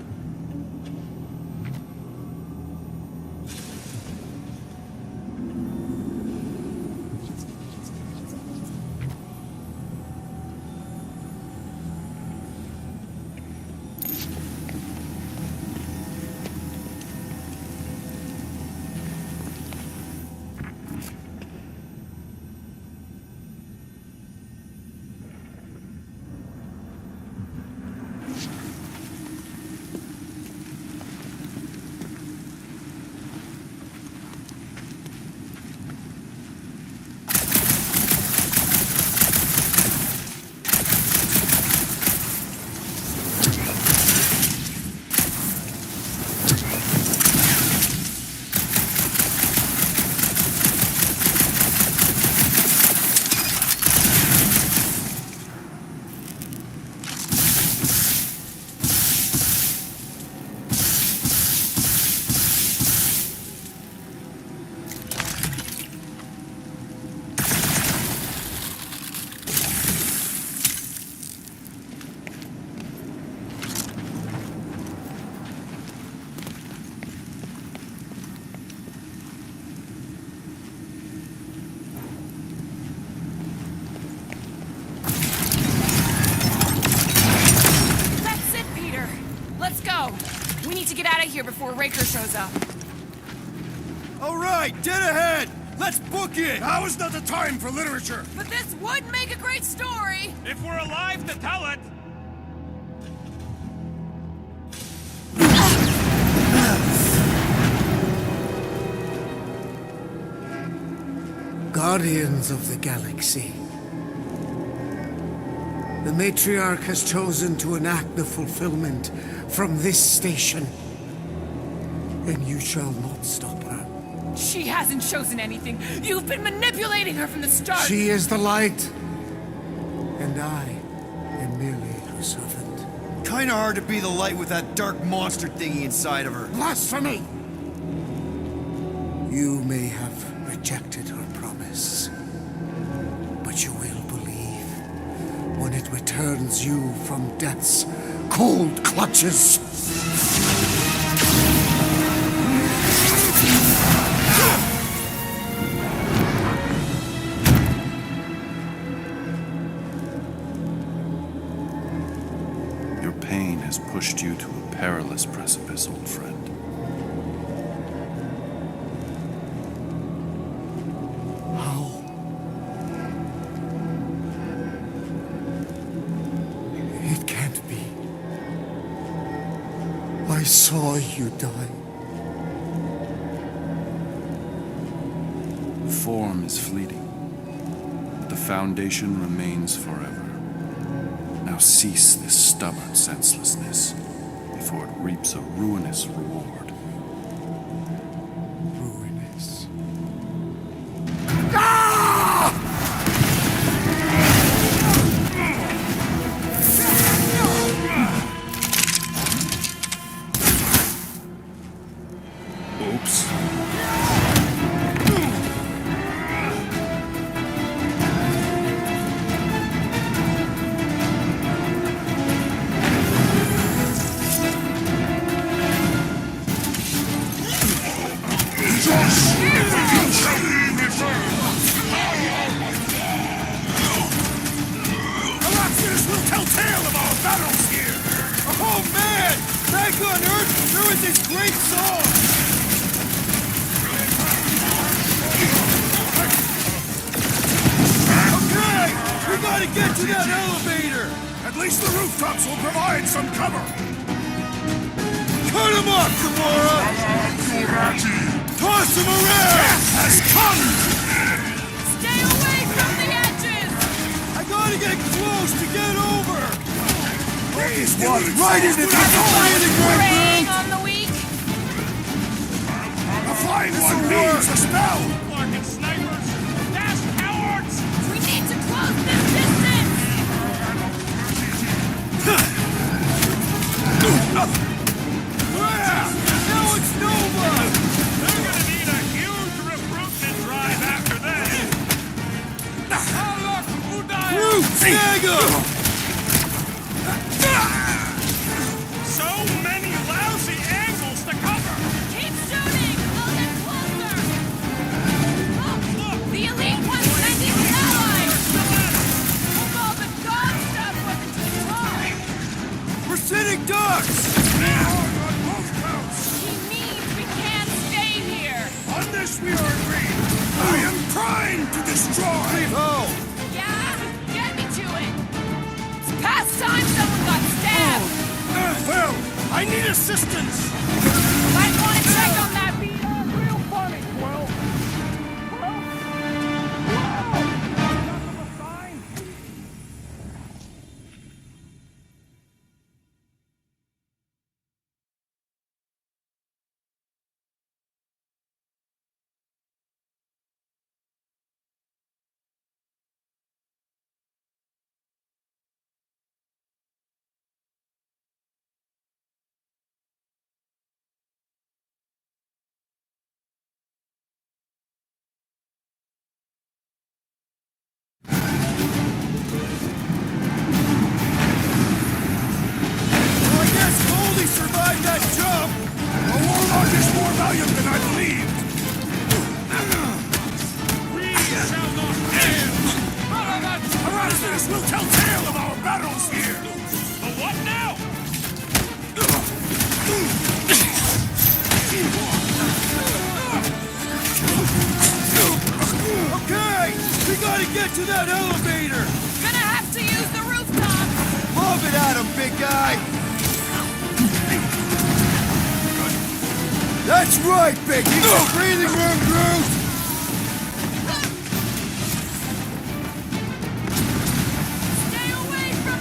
Here before Raker shows up. All right, dead ahead! Let's book it! Now is not the time for literature! But this would make a great story! If we're alive to tell it! Guardians of the Galaxy. The matriarch has chosen to enact the fulfillment from this station. And you shall not stop her. She hasn't chosen anything. You've been manipulating her from the start. She is the light. And I am merely her servant. Kinda hard to be the light with that dark monster thingy inside of her. Blasphemy! You may have rejected her promise, but you will believe when it returns you from death's cold clutches. Your pain has pushed you to a perilous precipice, old friend. How? It can't be. I saw you die. Form is fleeting, but the foundation remains forever. Now cease this stubborn senselessness before it reaps a ruinous reward. Ruinous. Oops. Galactic will tell tale of our battles here! Oh man! Back on Earth, there was this great song! Okay! We gotta get to that elevator! At least the rooftops will provide some cover! Cut him up, Gamora! Toss him around! Death has come! Stay away from the edges! I gotta get close to get over! These Walk dudes right into the landing Preying right on the weak? The flying one needs a spell! Larkin snipers! Dash cowards! We need to close this distance! Now it's Nova! They're gonna need a huge recruitment drive after this! Root, snag him! So many lousy angles to cover! Keep shooting! I'll get closer! Look! The elite one's sending the allies! Hold all the dog stuff wasn't too hard! We're sending ducks! On both coasts! He means we can't stay here! On this we are agreed! I am primed to destroy! Leave home! Yeah? Get me to it! It's past time someone got stabbed! Well, I need assistance! Might want to check on that beat. Real funny, Quill! survived that jump! The warlock is more valiant than I believed! We shall not end! Erasmus will tell tale of our battles here! The what now? Okay! We gotta get to that elevator! Gonna have to use the rooftop! Lob it at him, big guy! That's right, Big! Keep the breathing room, Groot! Stay away from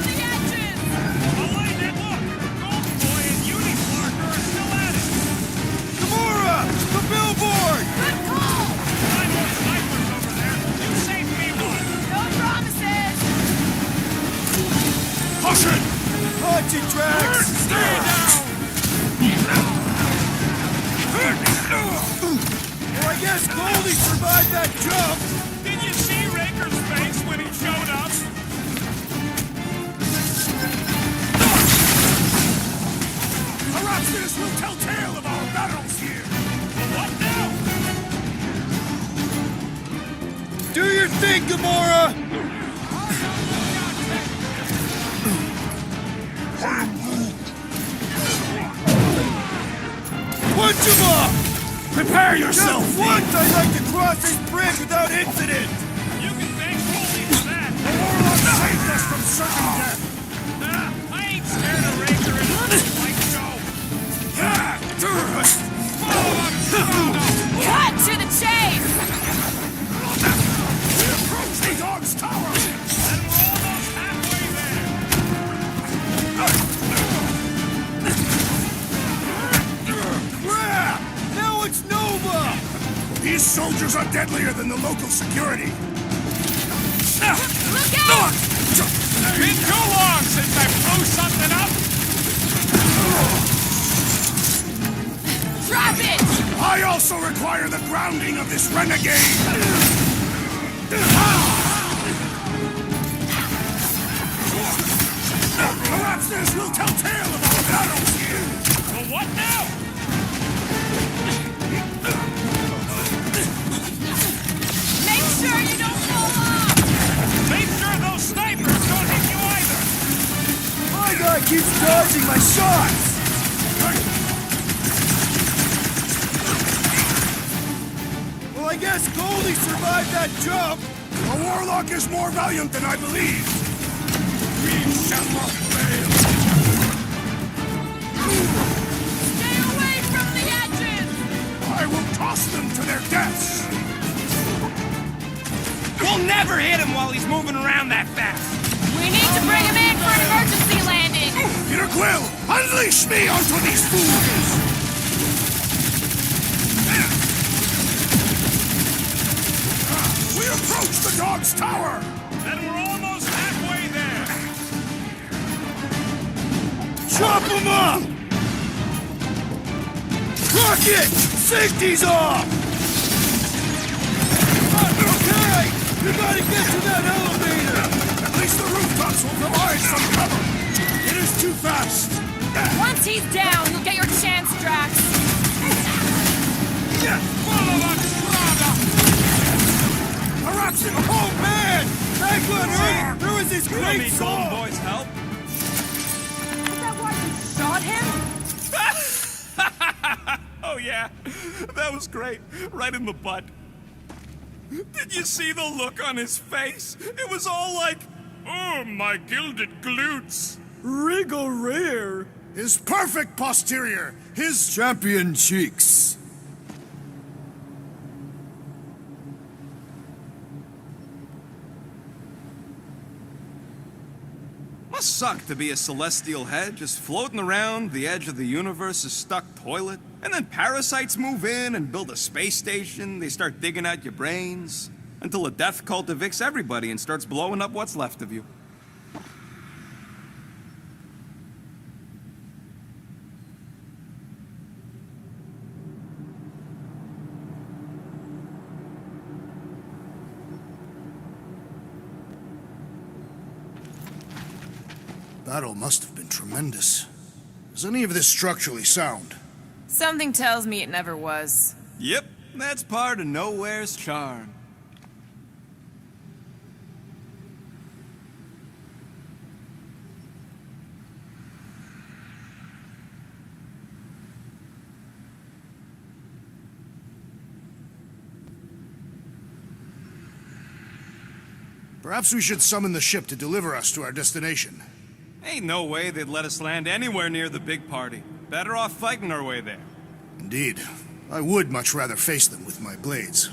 Watch it, Drax! Stay down! Well, I guess Goldie survived that jump! Did you see Raker's face when he showed up? Perhaps will tell tale of our battles here! What now? Do your thing, Gamora! Punch him up! Prepare yourself! Just once I'd like to cross this bridge without incident! You can thank Goldie for that! The Warlock saved us from certain death! Nah, I ain't scared of Raker in a white show! Cut to the chase! We approach the dog's tower! And we're almost halfway there! Crap! Now it's Nova! These soldiers are deadlier than the local security! Look out! Been too long since I blew something up! Drop it! I also require the grounding of this renegade! Perhaps this will tell tale of our battles here! Well, what now? Make sure you don't fall off! Make sure those snipers don't hit you either! My guy keeps dodging my shots! Well, I guess Goldie survived that jump! The Warlock is more valiant than I believed! We shall not fail! Stay away from the edges! I will toss them to their deaths! We'll never hit him while he's moving around that fast. We need to bring him in for an emergency landing! Peter Quill, unleash me onto these fools! We approach the dog's tower! And we're almost halfway there! Chop him up! Rocket! Safety's off! Okay! You gotta get to that elevator! At least the rooftops will provide some cover! It is too fast! Once he's down, you'll get your chance, Drax! Perhaps it... Oh man! That one hurt! There was this We don't great need Golden song! Boy's help. Is that why you shot him? Oh yeah, that was great. Right in the butt. Did you see the look on his face? It was all like, oh, my gilded glutes. Wriggle rear! His perfect posterior! His... Champion cheeks! Must suck to be a celestial head, just floating around the edge of the universe's stuck toilet. And then parasites move in and build a space station. They start digging out your brains. Until a death cult evicts everybody and starts blowing up what's left of you. Battle must have been tremendous. Is any of this structurally sound? Something tells me it never was. Yep, that's part of Nowhere's charm. Perhaps we should summon the ship to deliver us to our destination. Ain't no way they'd let us land anywhere near the big party. Better off fighting our way there. Indeed. I would much rather face them with my blades.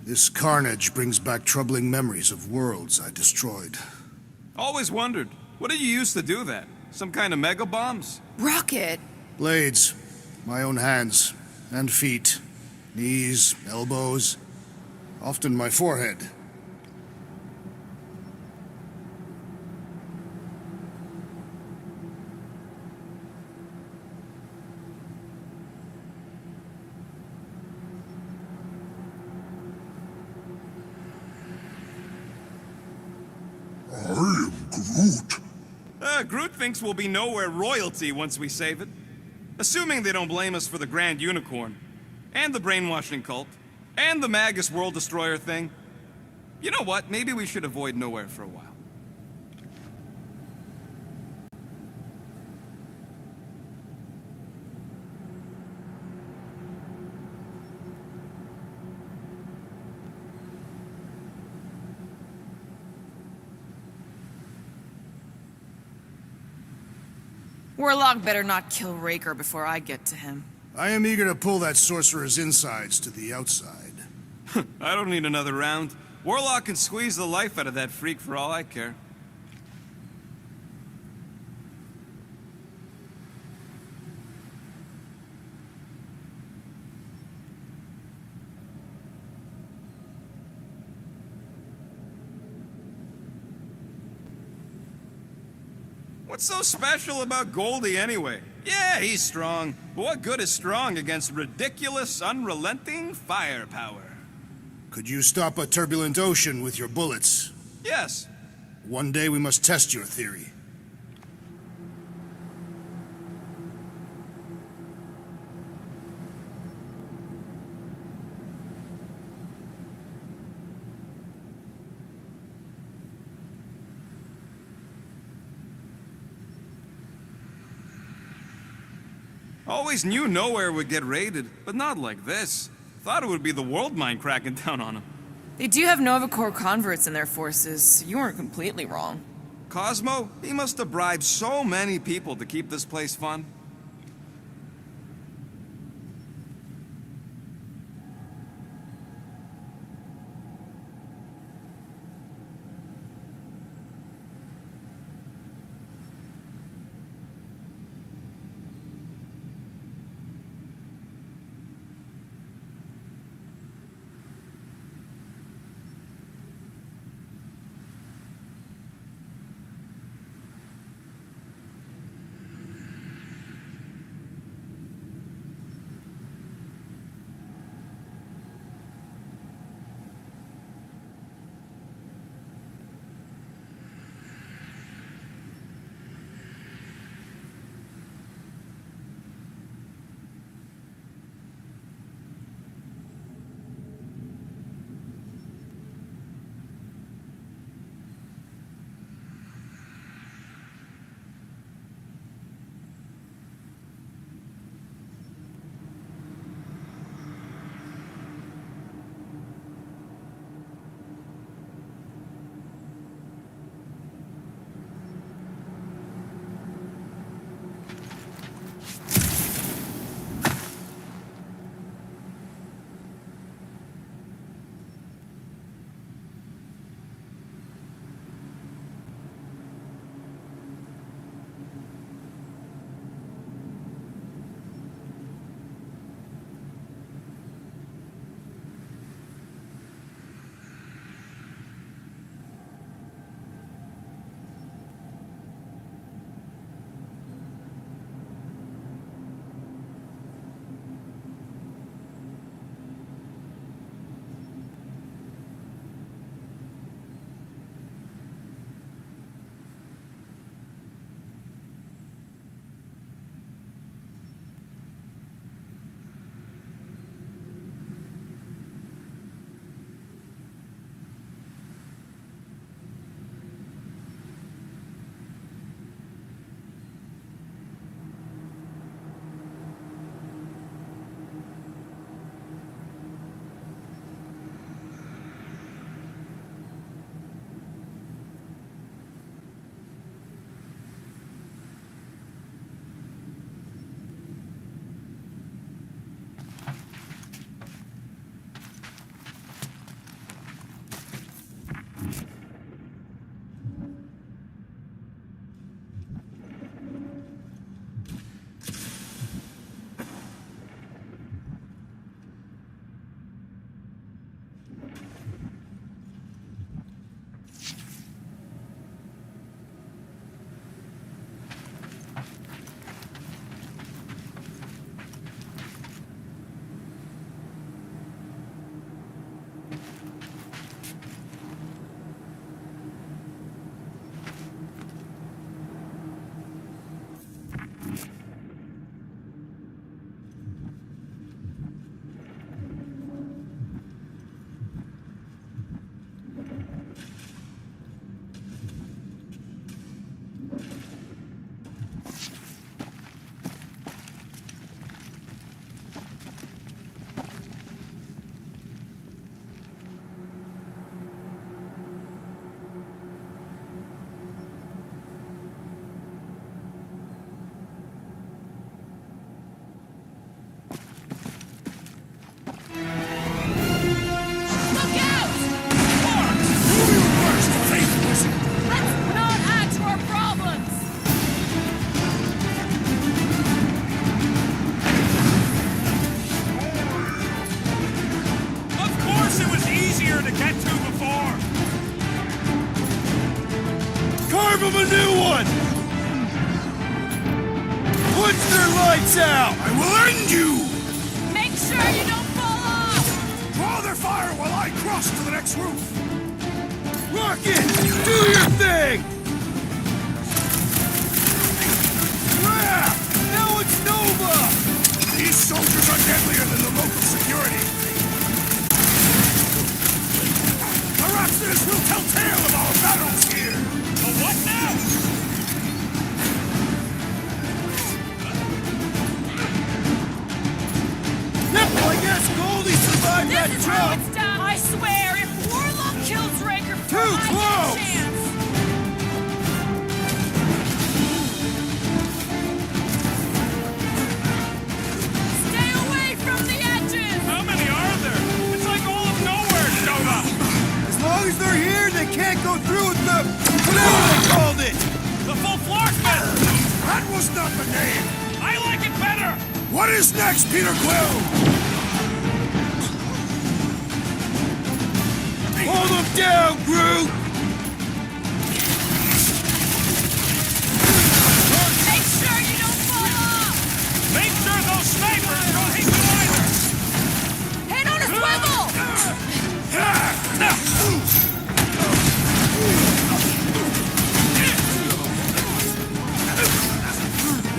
This carnage brings back troubling memories of worlds I destroyed. Always wondered, What did you use to do that? Some kind of mega bombs? Rocket! Blades. My own hands. And feet. Knees, elbows. Often my forehead. I am Groot. Groot thinks we'll be nowhere royalty once we save it. Assuming they don't blame us for the Grand Unicorn, and the brainwashing cult, and the Magus World Destroyer thing. You know what? Maybe we should avoid nowhere for a while. Warlock better not kill Raker before I get to him. I am eager to pull that sorcerer's insides to the outside. I don't need another round. Warlock can squeeze the life out of that freak for all I care. What's so special about Goldie anyway? Yeah, he's strong, but what good is strong against ridiculous, unrelenting firepower? Could you stop a turbulent ocean with your bullets? Yes. One day we must test your theory. Always knew nowhere would get raided, but not like this. Thought it would be the world mind cracking down on them. They do have Nova Corps converts in their forces, so you weren't completely wrong. Cosmo, he must have bribed so many people to keep this place fun. to get to before. Carve them a new one! Punch their lights out! I will end you! Make sure you don't fall off! Draw their fire while I cross to the next roof. Rocket! Do your thing! Crap! Now it's Nova! These soldiers are deadlier than the local security. Perhaps this will tell tale of our battles here. The what now? Well, I guess Goldie survived that This is how jump! it's done! I swear, if Warlock kills Raker before Too I get close! a chance! Stay away from the edges! How many are there? It's like all of nowhere, Nova. As long as they're here, they can't go through with the... whatever they called it! The full floorman! That was not the name! I like it better! What is next, Peter Quill? Hold them down, Groot! Make sure you don't fall off! Make sure those snipers don't hit you either! Head on a swivel!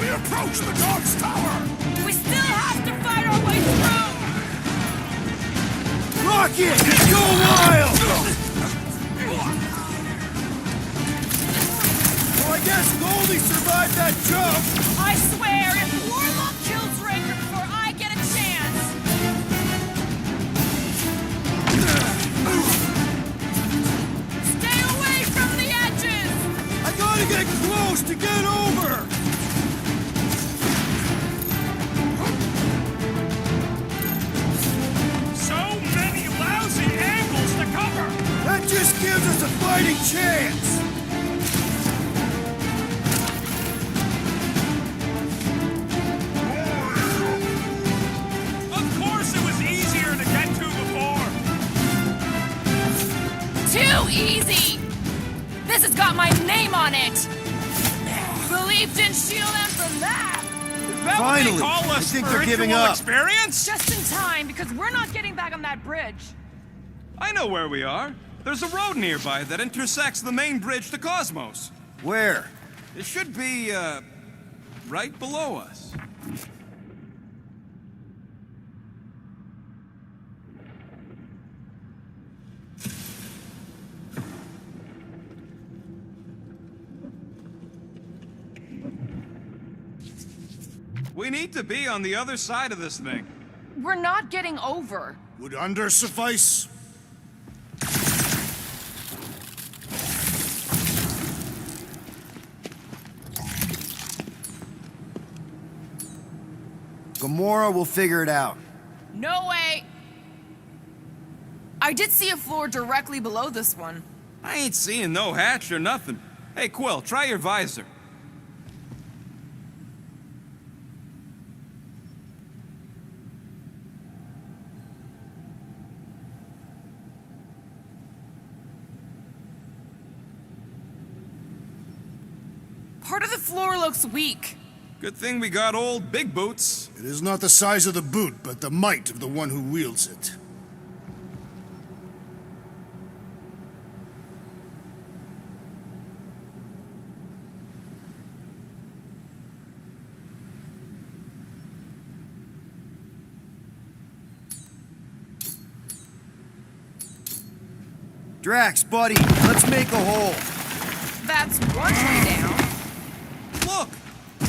We approach the dog's tower! We still have to fight our way through! Rocket! Go wild! Well, I guess Goldie survived that jump! I swear, if Warlock kills Raker before I get a chance! Stay away from the edges! I gotta get close to get over! So many lousy angles to cover! That just gives us a fighting chance! Of course it was easier to get to before! Too easy! This has got my name on it! Believe didn't shield them from that! Is that Finally! what they call a I think they're giving spiritual up. experience? Just in time, because we're not getting back on that bridge. I know where we are. There's a road nearby that intersects the main bridge to Cosmos. Where? It should be, right below us. We need to be on the other side of this thing. We're not getting over. Would under suffice? Gamora will figure it out. No way! I did see a floor directly below this one. I ain't seeing no hatch or nothing. Hey, Quill, try your visor. Part of the floor looks weak. Good thing we got old Big Boots. It is not the size of the boot, but the might of the one who wields it. Drax, buddy, let's make a hole. That's one way down. Look,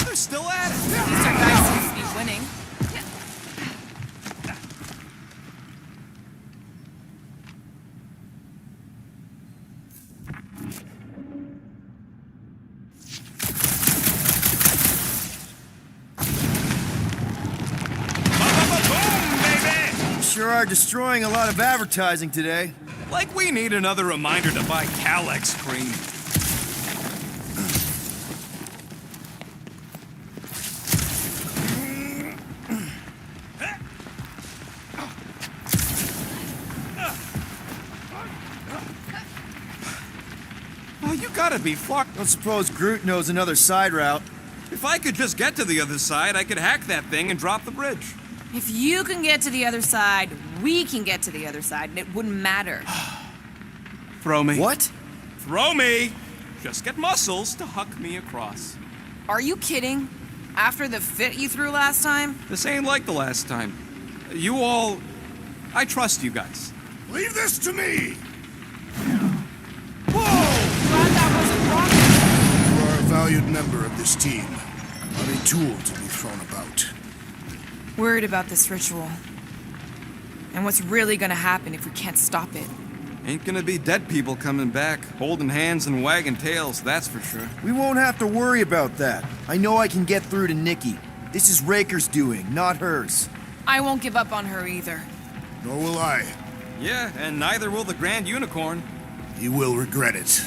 they're still at it. These are guys who seems to be winning. Boom, baby! Sure are destroying a lot of advertising today. Like we need another reminder to buy Calex cream. you gotta be Flark. Don't suppose Groot knows another side route. If I could just get to the other side, I could hack that thing and drop the bridge. If you can get to the other side, we can get to the other side, and it wouldn't matter. Throw me. What? Throw me! Just get muscles to huck me across. Are you kidding? After the fit you threw last time? This ain't like the last time. You all... I trust you guys. Leave this to me! Glad that wasn't wrong. You are a valued member of this team, not a tool to be thrown about. Worried about this ritual. And what's really gonna happen if we can't stop it. Ain't gonna be dead people coming back, holding hands and wagging tails, that's for sure. We won't have to worry about that. I know I can get through to Nikki. This is Raker's doing, not hers. I won't give up on her either. Nor will I. Yeah, and neither will the Grand Unicorn. He will regret it.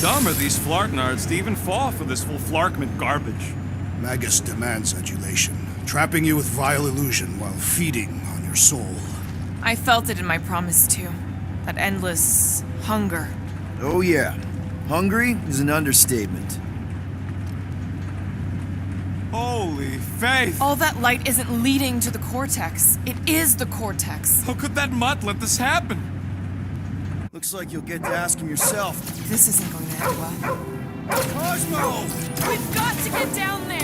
Dumb are these Flarknards to even fall for this full Flarkment garbage. Magus demands adulation, trapping you with vile illusion while feeding on your soul. I felt it in my promise too. That endless hunger. Oh yeah. Hungry is an understatement. Holy faith! All that light isn't leading to the cortex. It is the cortex. How could that mutt let this happen? Looks like you'll get to ask him yourself. This isn't going to end well. Cosmo! We've got to get down there!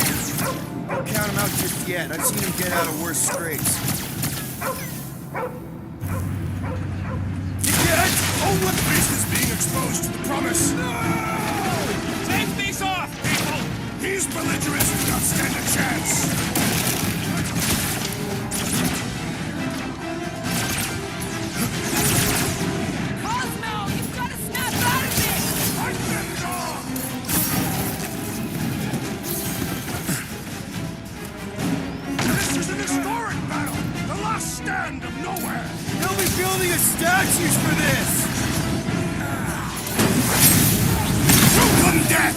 Don't count him out just yet. I've seen him get out of worse scrapes. You get it? Oh, what face is being exposed to the promise? No! Take these off, people! These belligerents do not stand a chance! Cosmo, you've got to snap out of it! Fight them off! This is an historic battle! The last stand of nowhere! They'll be building us statues for this! Shoot them dead!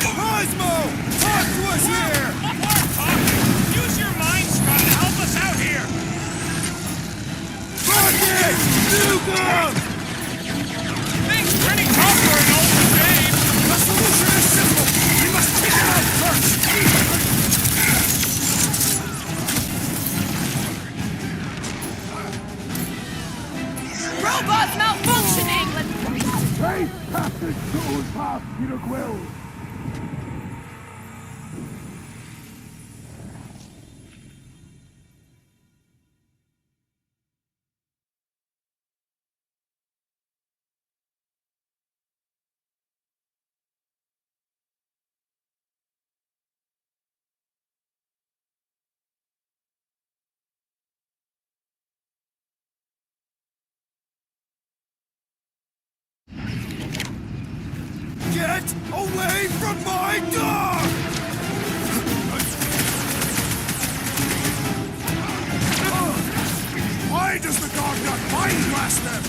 Cosmo! Talk to us here! Use your mind, Scott, to help us out here! Rocket! Nuke them! Things pretty tough for an older game! The solution is simple! We must take it out first! Robots malfunctioning! Trace passage soon past Peter Quill! Get away from my dog! Why does the dog not mind blast them?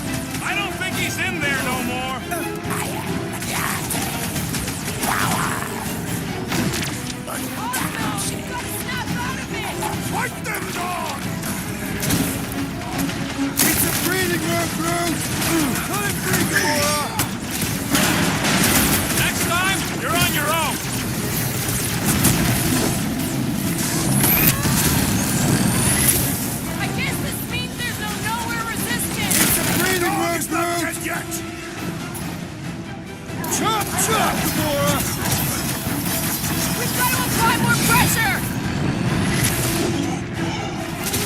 I don't think he's in there no more! Cosmo, you've got to snap out of it! Fight them, dog! It's a breathing room, Groot! Time for Gamora! Next time, you're on your own! I guess this means there's no nowhere resistance! It's a breathing room, He's not Groot! dead yet! Chop, chop, Gamora! We've got to apply more pressure!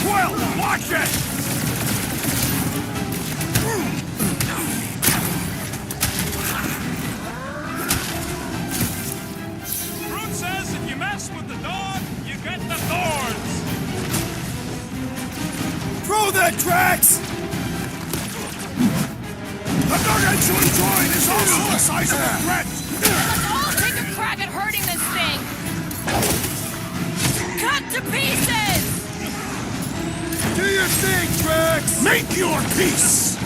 Quill, watch it! Groot says if you mess with the dog, you get the thorns! Throw that, Drax! The gargantuan droid is also a sizable threat! Let's all take a crack at hurting this thing! Cut to pieces! Do your thing, Drax! Make your peace!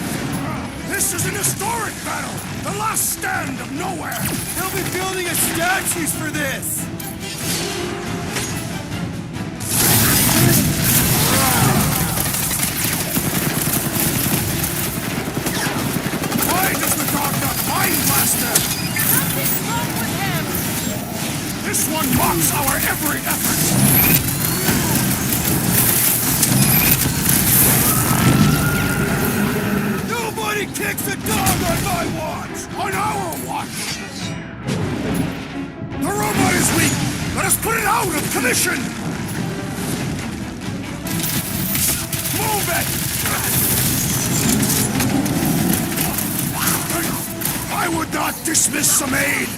This is an historic battle! The last stand of nowhere! They'll be building us statues for this! Why does the dog not mind Blaster? Something's wrong with him! This one mocks our every effort! Nobody kicks a dog on my watch! On our watch! The robot is weak! Let us put it out of commission! Move it! I would not dismiss some aid!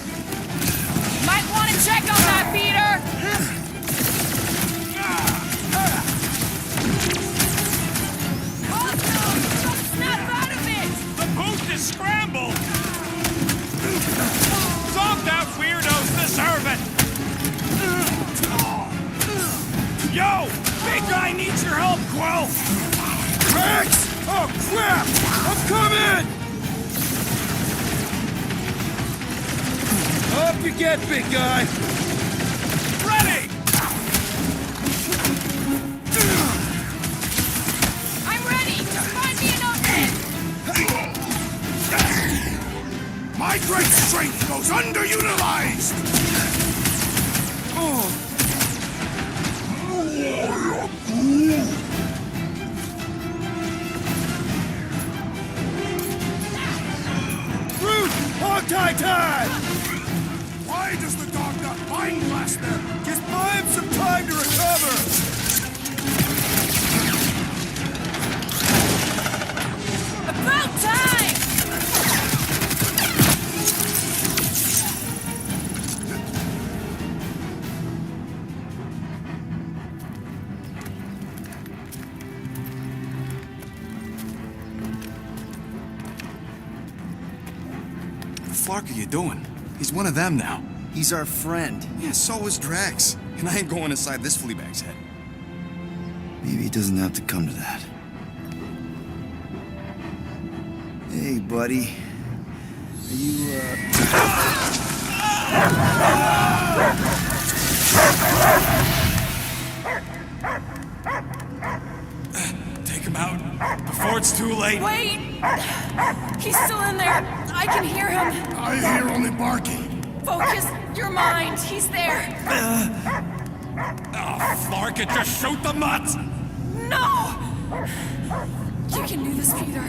Might want to check on that, Peter! Snap out of it! The booth is scrambled! Some that weirdos deserve it! Yo! Big guy needs your help, Quill! Rex! Oh, crap! I'm coming! Up you get, big guy! Ready! I'm ready! Just find me an opening! My great strength goes underutilized! Root! Hog-tie time! Why does the dog not mind Blaster? Just buy him some time to recover! About time! What the fuck are you doing? He's one of them now. He's our friend. Yeah, so is Drax. And I ain't going inside this fleabag's head. Maybe it doesn't have to come to that. Hey, buddy. Are you, Take him out before it's too late. Wait! He's still in there. I can hear him. I hear only barking. Focus your mind. He's there. Oh, Flark it, just shoot the mutts! No! You can do this, Peter.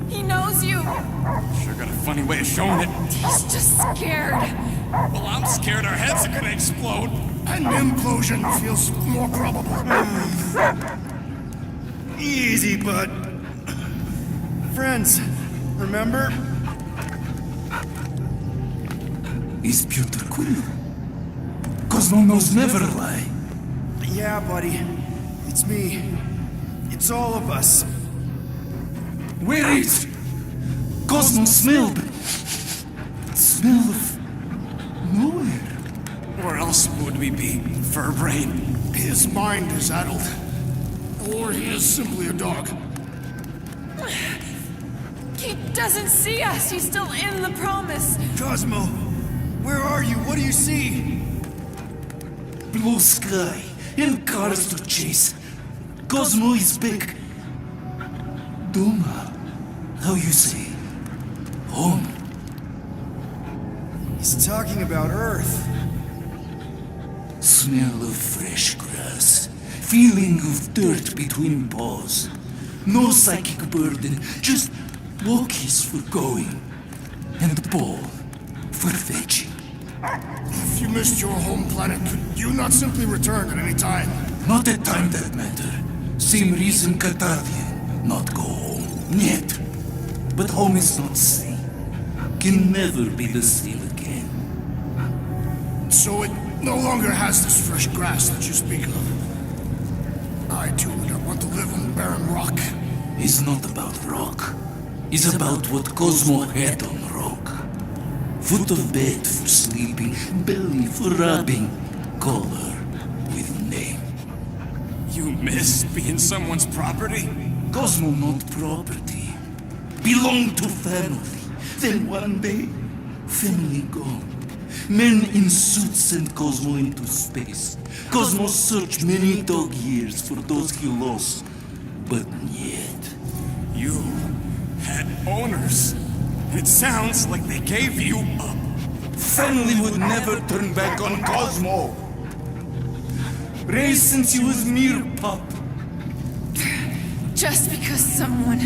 He knows you. Sure got a funny way of showing it. He's just scared. Well, I'm scared our heads are gonna explode. An implosion feels more probable. Easy, bud. Friends, remember? Is Peter Quill? Cosmo knows never lie. Yeah, buddy. It's me. It's all of us. Where is Cosmo smelled? Smell of nowhere. Where else would we be, Furbrain? His mind is addled. Or he is simply a dog. He doesn't see us. He's still in the promise. Cosmo, where are you? What do you see? Blue sky and cars to chase. Cosmo is back. Doma, how you say? Home. He's talking about Earth. Smell of fresh grass. Feeling of dirt between paws. No psychic burden, just walkies for going. And ball for fetching. If you missed your home planet, could you not simply return at any time? Not a time that matter. Same reason Katardian not go home. Yet. But home is not same. Can never be the same again. So it no longer has this fresh grass that you speak of. I too would not want to live on barren rock. It's not about rock. It's about what Cosmo had on rock. Foot of bed for sleeping, belly for rubbing, color with name. You miss being someone's property? Cosmo not property. Belong to family. Then one day, family gone. Men in suits sent Cosmo into space. Cosmo searched many dog years for those he lost. But yet, You had owners. It sounds like they gave you up. family would never turn back on Cosmo. Raised since he was mere pup. Just because someone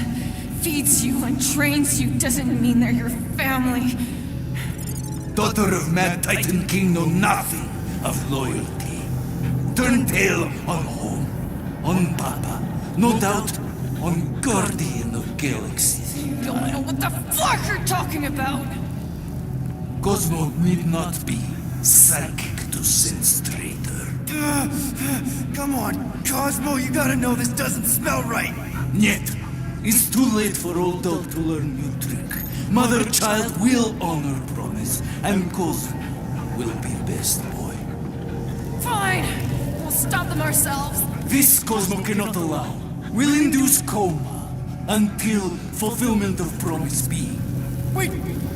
feeds you and trains you doesn't mean they're your family. Daughter of Mad Titan King know nothing of loyalty. Turn tail on home, on Papa, no doubt on Guardian of Galaxies. You don't know what the fuck you're talking about! Cosmo need not be psychic to sense traitor. Come on, Cosmo, you gotta know this doesn't smell right. Yet, it's too late for old dog to learn new trick. Mother-child will honor promise, and Cosmo will be best boy. Fine! We'll stop them ourselves. This Cosmo cannot allow. Will induce coma until fulfillment of promise be. Wait,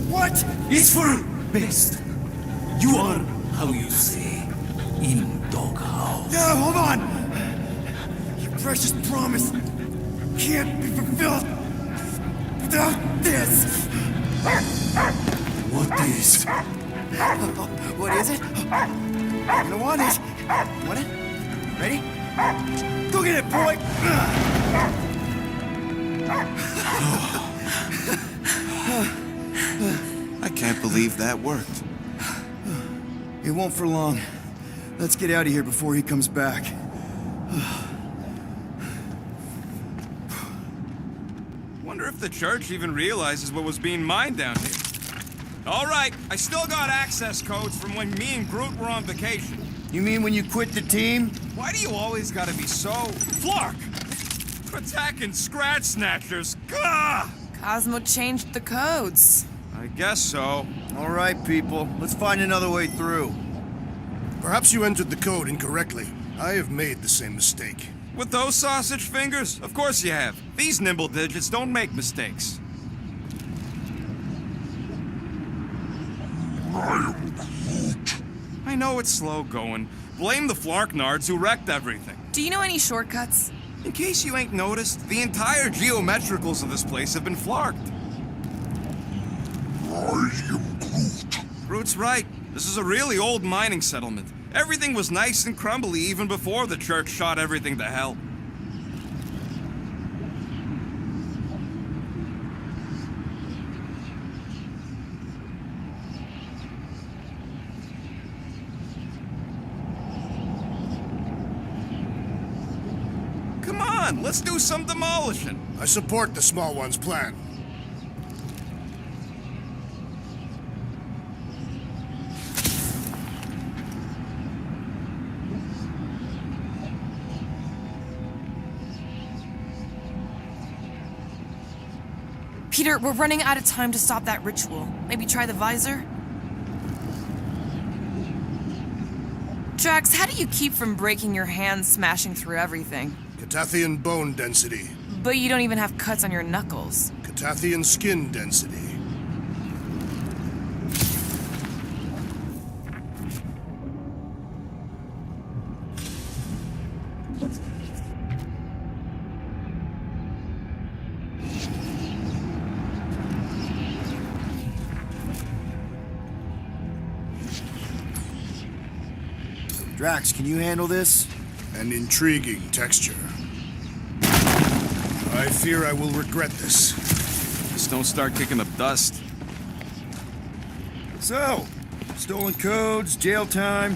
what? It's for best. You are, how you say, in doghouse. No, hold on! Your precious promise can't be fulfilled without this! What is? What is it? You're gonna want it. Want it? Ready? Go get it, boy! I can't believe that worked. It won't for long. Let's get out of here before he comes back. Wonder if the church even realizes what was being mined down here. All right, I still got access codes from when me and Groot were on vacation. You mean when you quit the team? Why do you always gotta be so... Flark! Attacking Scratch Snatchers! Gah! Cosmo changed the codes. I guess so. All right, people. Let's find another way through. Perhaps you entered the code incorrectly. I have made the same mistake. With those sausage fingers? Of course you have. These nimble digits don't make mistakes. I know it's slow going. Blame the Flarknards who wrecked everything. Do you know any shortcuts? In case you ain't noticed, the entire geometricals of this place have been flarked. Groot's right. This is a really old mining settlement. Everything was nice and crumbly even before the church shot everything to hell. Come on, let's do some demolishing. I support the small one's plan. Peter, we're running out of time to stop that ritual. Maybe try the visor? Drax, how do you keep from breaking your hands smashing through everything? Catathian bone density. But you don't even have cuts on your knuckles. Catathian skin density. Drax, can you handle this? An intriguing texture. I fear I will regret this. Just don't start kicking up dust. So, stolen codes, jail time.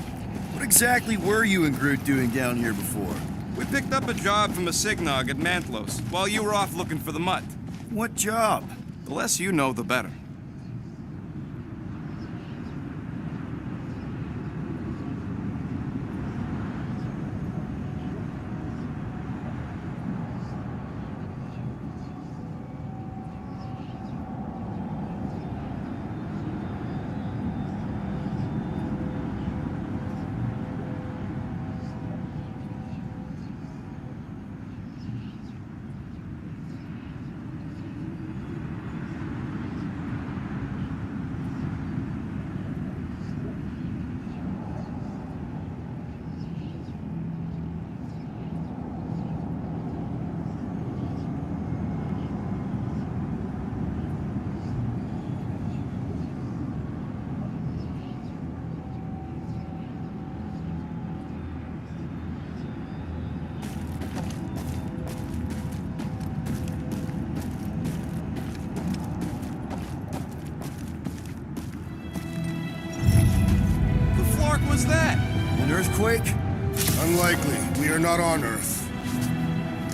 What exactly were you and Groot doing down here before? We picked up a job from a Signog at Mantlos, while you were off looking for the mutt. What job? The less you know, the better. Unlikely. We are not on Earth.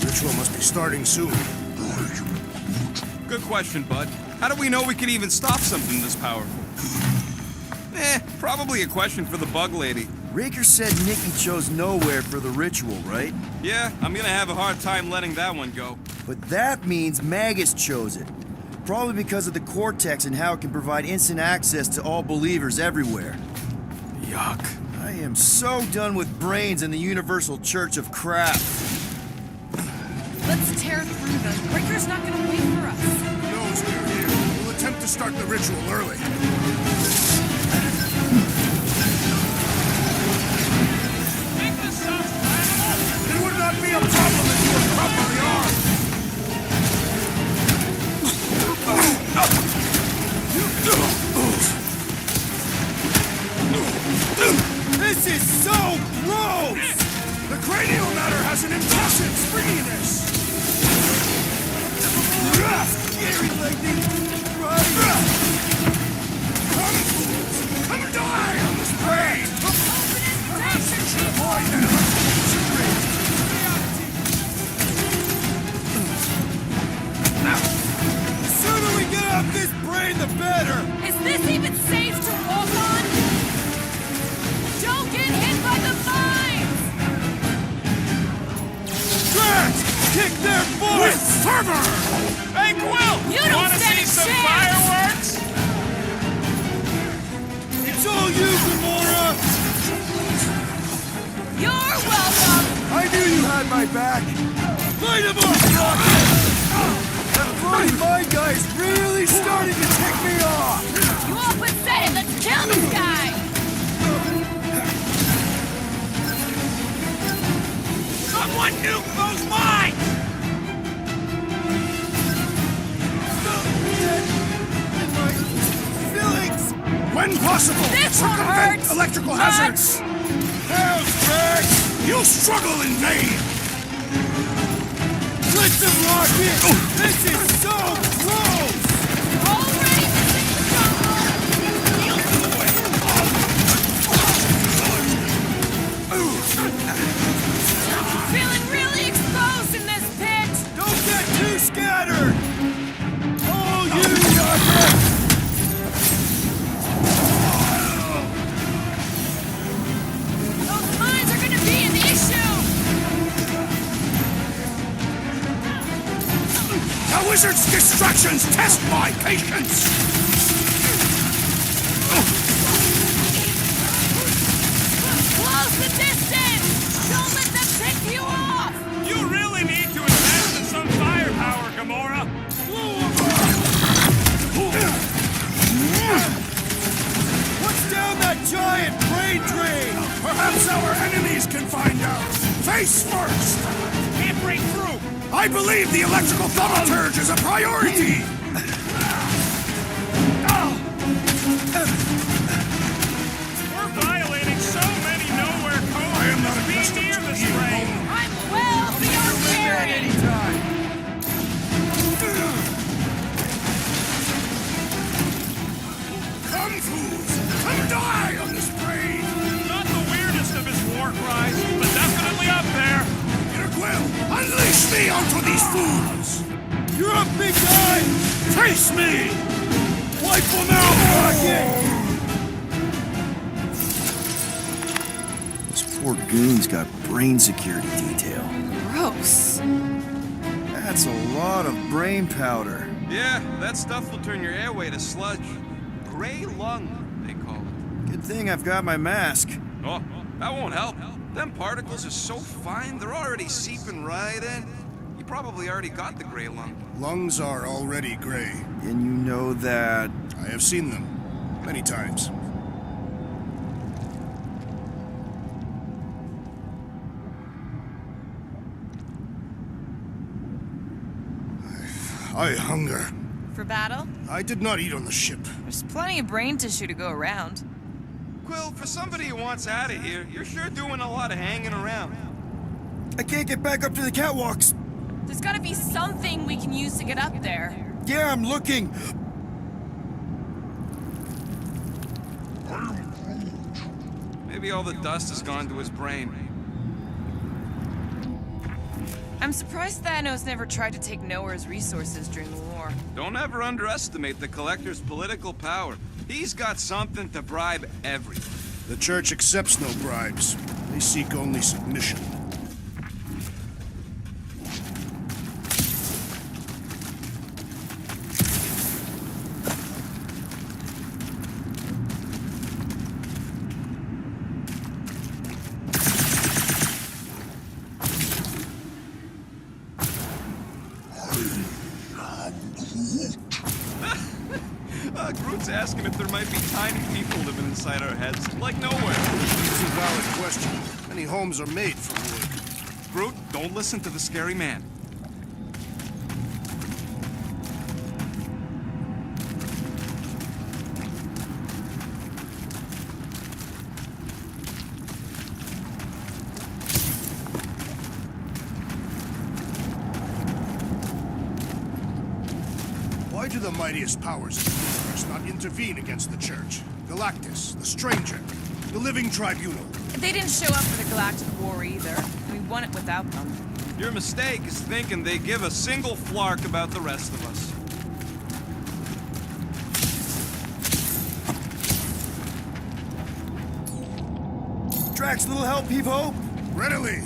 Ritual must be starting soon. Good question, bud. How do we know we can even stop something this powerful? Probably a question for the bug lady. Raker said Nikki chose nowhere for the ritual, right? Yeah, I'm gonna have a hard time letting that one go. But that means Magus chose it. Probably because of the Cortex and how it can provide instant access to all believers everywhere. Yuck. I am so done with brains and the Universal Church of Crap. Let's tear through them. Breaker's not gonna wait for us. He knows we're here. We'll attempt to start the ritual early. It would not be a problem if you were properly armed. This is so gross! The cranial matter has an impressive springiness. Scary lightning! Come die on this brain! Avoid that The sooner we get off this brain, the better! Is this even safe to walk on? Don't get hit by the mines! Grant! Kick their butt! with fervor! Hey, Quill! You don't Wanna stand see a some chance! fireworks? It's all you, Gamora! You're welcome! I knew you had my back! Light him up, Rocket! That bloody mine guy is really starting to tick me off! You all pathetic! Let's kill this guy! Someone nuke those mines! Feelings! When possible, This one circumvent hurts electrical much. hazards! Hell's back! You struggle in vain! Let's him lock in! This is so gross! Already missing the jungle! Feeling really exposed in this pit! Don't get too scattered! Oh, you Rocket! Those mines are gonna be an issue! The wizard's distractions test my patience! Close the distance! Don't let them pick you off! You really need to invest in some firepower, Gamora. What's down that giant brain drain? Perhaps our enemies can find out! Face first! Can't break through. I believe the electrical thaumaturge is a priority! We're violating so many nowhere codes. I am not Be accustomed near to this being rain. alone. I'm well beyond caring! Come, fools! Come die on this brain! Not the weirdest of his war cries, but definitely up there. Peter Quill, unleash me onto these fools! You're up, big guy! Face me! Wipe them out, Rocket! Those poor goons got brain security detail. Gross. That's a lot of brain powder. Yeah, that stuff will turn your airway to sludge. Gray lung, they call it. Good thing I've got my mask. Oh, that won't help. Them particles are so fine, they're already seeping right in. You probably already got the gray lung. Lungs are already gray. And you know that... I have seen them many times. I hunger. For battle? I did not eat on the ship. There's plenty of brain tissue to go around. Quill, for somebody who wants out of here, you're sure doing a lot of hanging around. I can't get back up to the catwalks. There's gotta be something we can use to get up there. Yeah, I'm looking. Maybe all the dust has gone to his brain. I'm surprised Thanos never tried to take Nowhere's resources during the war. Don't ever underestimate the Collector's political power. He's got something to bribe everyone. The Church accepts no bribes. They seek only submission. Groot's asking if there might be tiny people living inside our heads, like Nowhere. It's a valid question. Many homes are made from wood. Groot, don't listen to the scary man. Why do the mightiest powers in the universe not intervene against the Church? Galactus, the Stranger, the Living Tribunal. They didn't show up for the Galactic War either. We won it without them. Your mistake is thinking they give a single flark about the rest of us. Drax, little help, heave hope? Readily!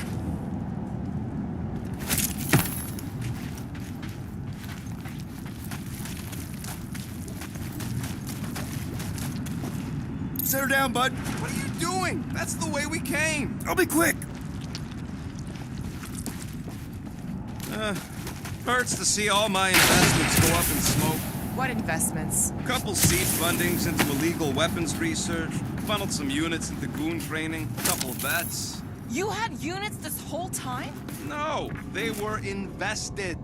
Set her down, bud. What are you doing? That's the way we came. I'll be quick. Hurts to see all my investments go up in smoke. What investments? Couple seed fundings into illegal weapons research, funneled some units into goon training, couple of bets. You had units this whole time? No, they were invested.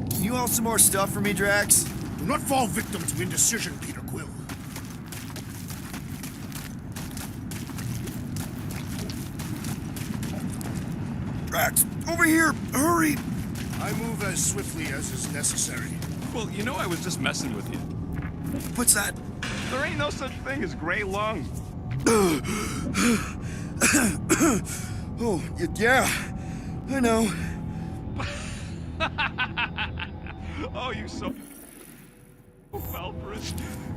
Can you haul some more stuff for me, Drax? Do not fall victim to indecision, Peter Quill. Drax, over here! Hurry! I move as swiftly as is necessary. Well, you know I was just messing with you. What's that? There ain't no such thing as gray lung. Oh, yeah. I know. Oh, you so fell for it.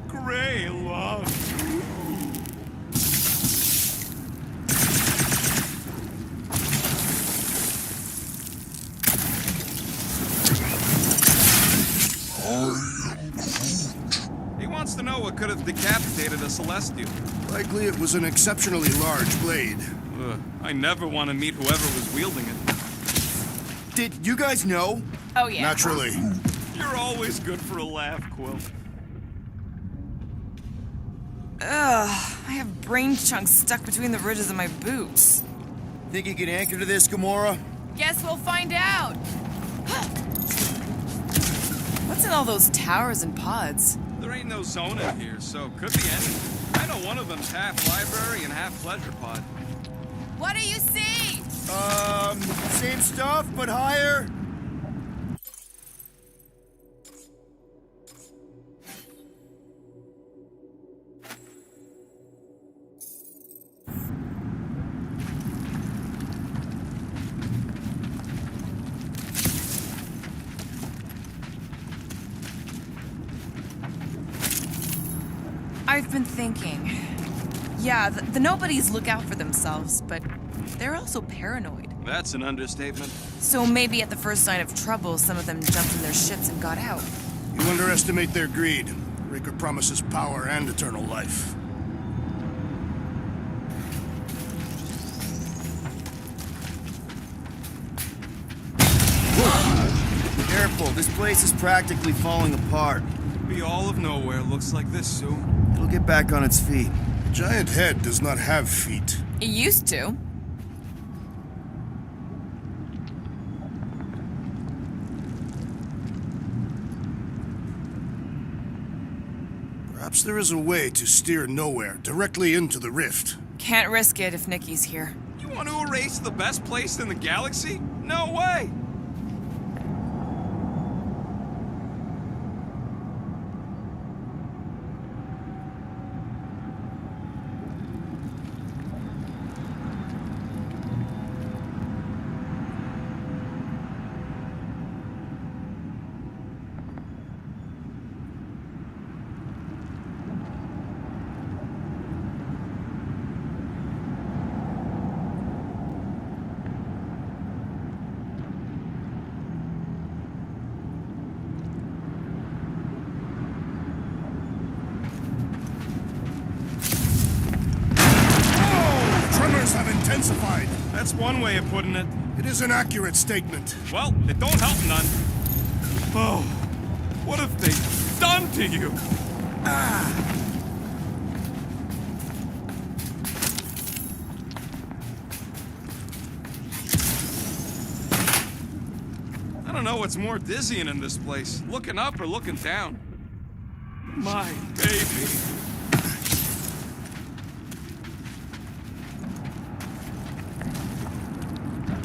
Gray lung. He wants to know what could have decapitated a Celestial. Likely it was an exceptionally large blade. I never want to meet whoever was wielding it. Did you guys know? Oh, yeah. Naturally. You're always good for a laugh, Quill. Ugh, I have brain chunks stuck between the ridges of my boots. Think you can anchor to this, Gamora? Guess we'll find out. What's in all those towers and pods? There ain't no zone in here, so could be anything. I know one of them's half library and half pleasure pod. What do you see? Same stuff, but higher. I've been thinking. Yeah, the nobodies look out for themselves, but they're also paranoid. That's an understatement. So maybe at the first sign of trouble, some of them jumped in their ships and got out. You underestimate their greed. Raker promises power and eternal life. Careful, this place is practically falling apart. Be all of nowhere looks like this soon. It'll get back on its feet. The giant head does not have feet. It used to. Perhaps there is a way to steer nowhere directly into the rift. Can't risk it if Nikki's here. You want to erase the best place in the galaxy? No way! Have intensified. That's one way of putting it. It is an accurate statement. Well, it don't help none. Oh, what have they done to you? I don't know what's more dizzying in this place, looking up or looking down. My baby.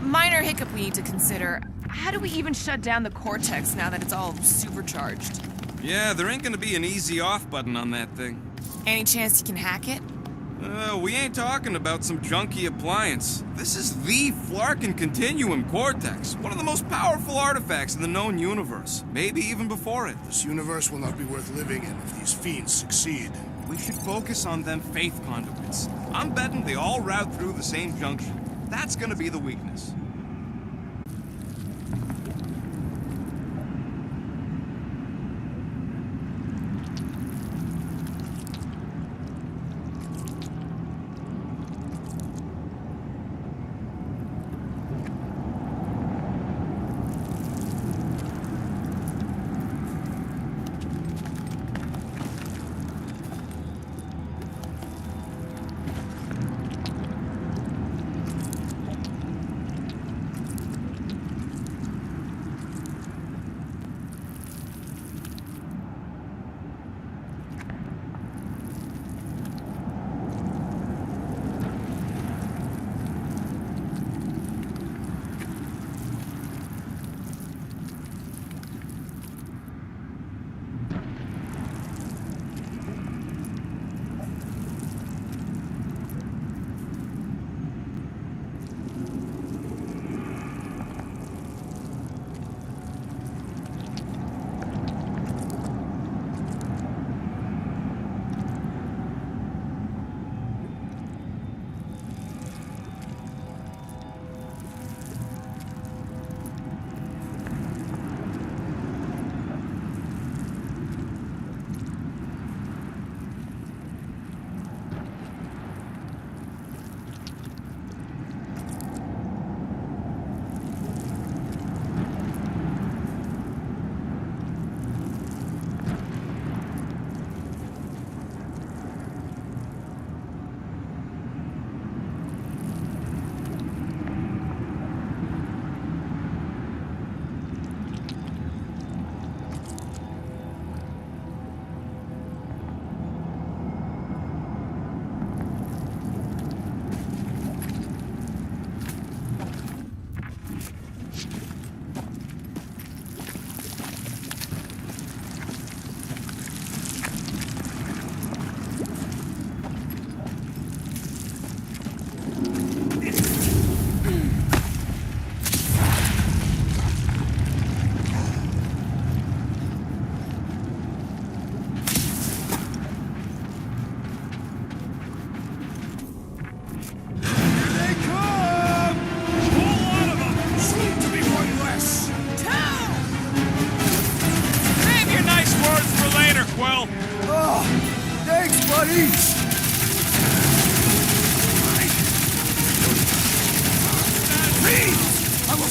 Minor hiccup we need to consider. How do we even shut down the cortex now that it's all supercharged? Yeah, there ain't gonna be an easy off button on that thing. Any chance you can hack it? We ain't talking about some junky appliance. This is the Flarkin Continuum Cortex, one of the most powerful artifacts in the known universe, maybe even before it. This universe will not be worth living in if these fiends succeed. We should focus on them faith conduits. I'm betting they all route through the same junction. That's gonna be the weakness.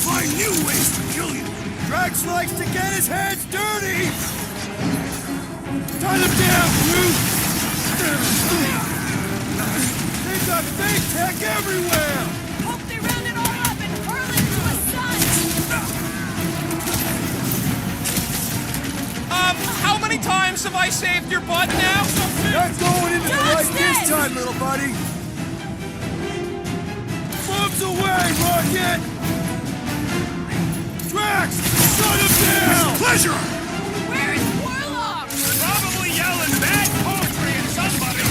find new ways to kill you. Drax likes to get his hands dirty! Tie them down, Groot! They've got fake tech everywhere! Hope they round it all up and hurl it to a sun! How many times have I saved your butt now? Not going into the Dodge right this this! time, little buddy! Move die, Rocket! Drax! Shut him down! Pleasure! Where is Warlock? Probably yelling bad poetry at somebody.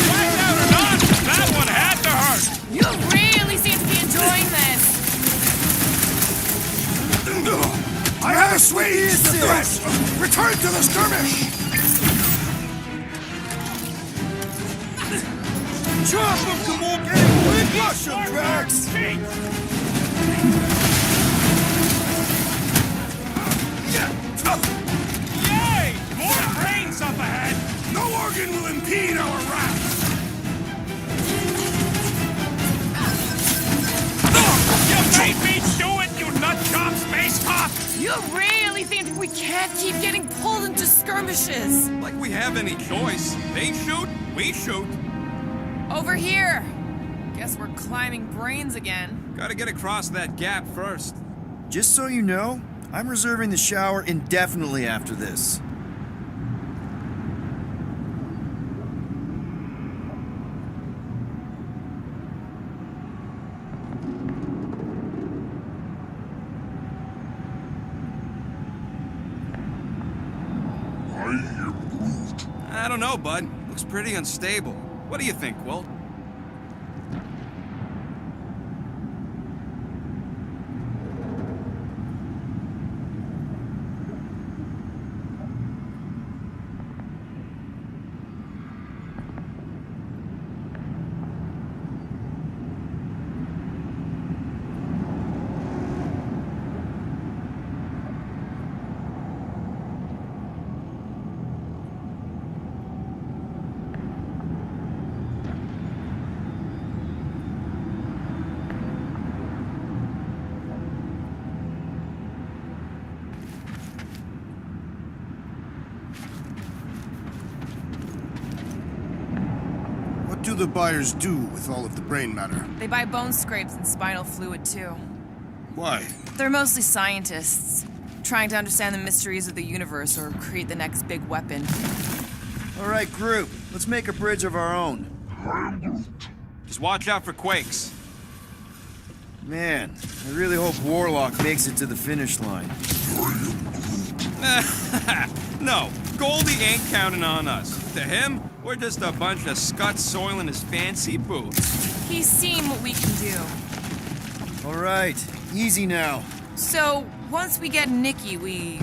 Find out or not, that one had to hurt. You really seem to be enjoying this. I have a sweet threat! Return to the skirmish! Chop him, come on! Get him! Rush him, Drax! Yay! More brains up ahead! No organ will impede our route! You made me do it, you nut-job space cop! You really think we can't keep getting pulled into skirmishes? Like we have any choice. They shoot, we shoot. Over here. Guess we're climbing brains again. Gotta get across that gap first. Just so you know, I'm reserving the shower indefinitely after this. I hear Groot. I don't know, bud. Looks pretty unstable. What do you think, Wilt? What do the buyers do with all of the brain matter? They buy bone scrapes and spinal fluid too. Why? They're mostly scientists, trying to understand the mysteries of the universe or create the next big weapon. All right, group, let's make a bridge of our own. Just watch out for quakes. Man, I really hope Warlock makes it to the finish line. No, Goldie ain't counting on us. To him, we're just a bunch of scuts soiling his fancy boots. He's seen what we can do. All right, easy now. So, once we get Nikki, we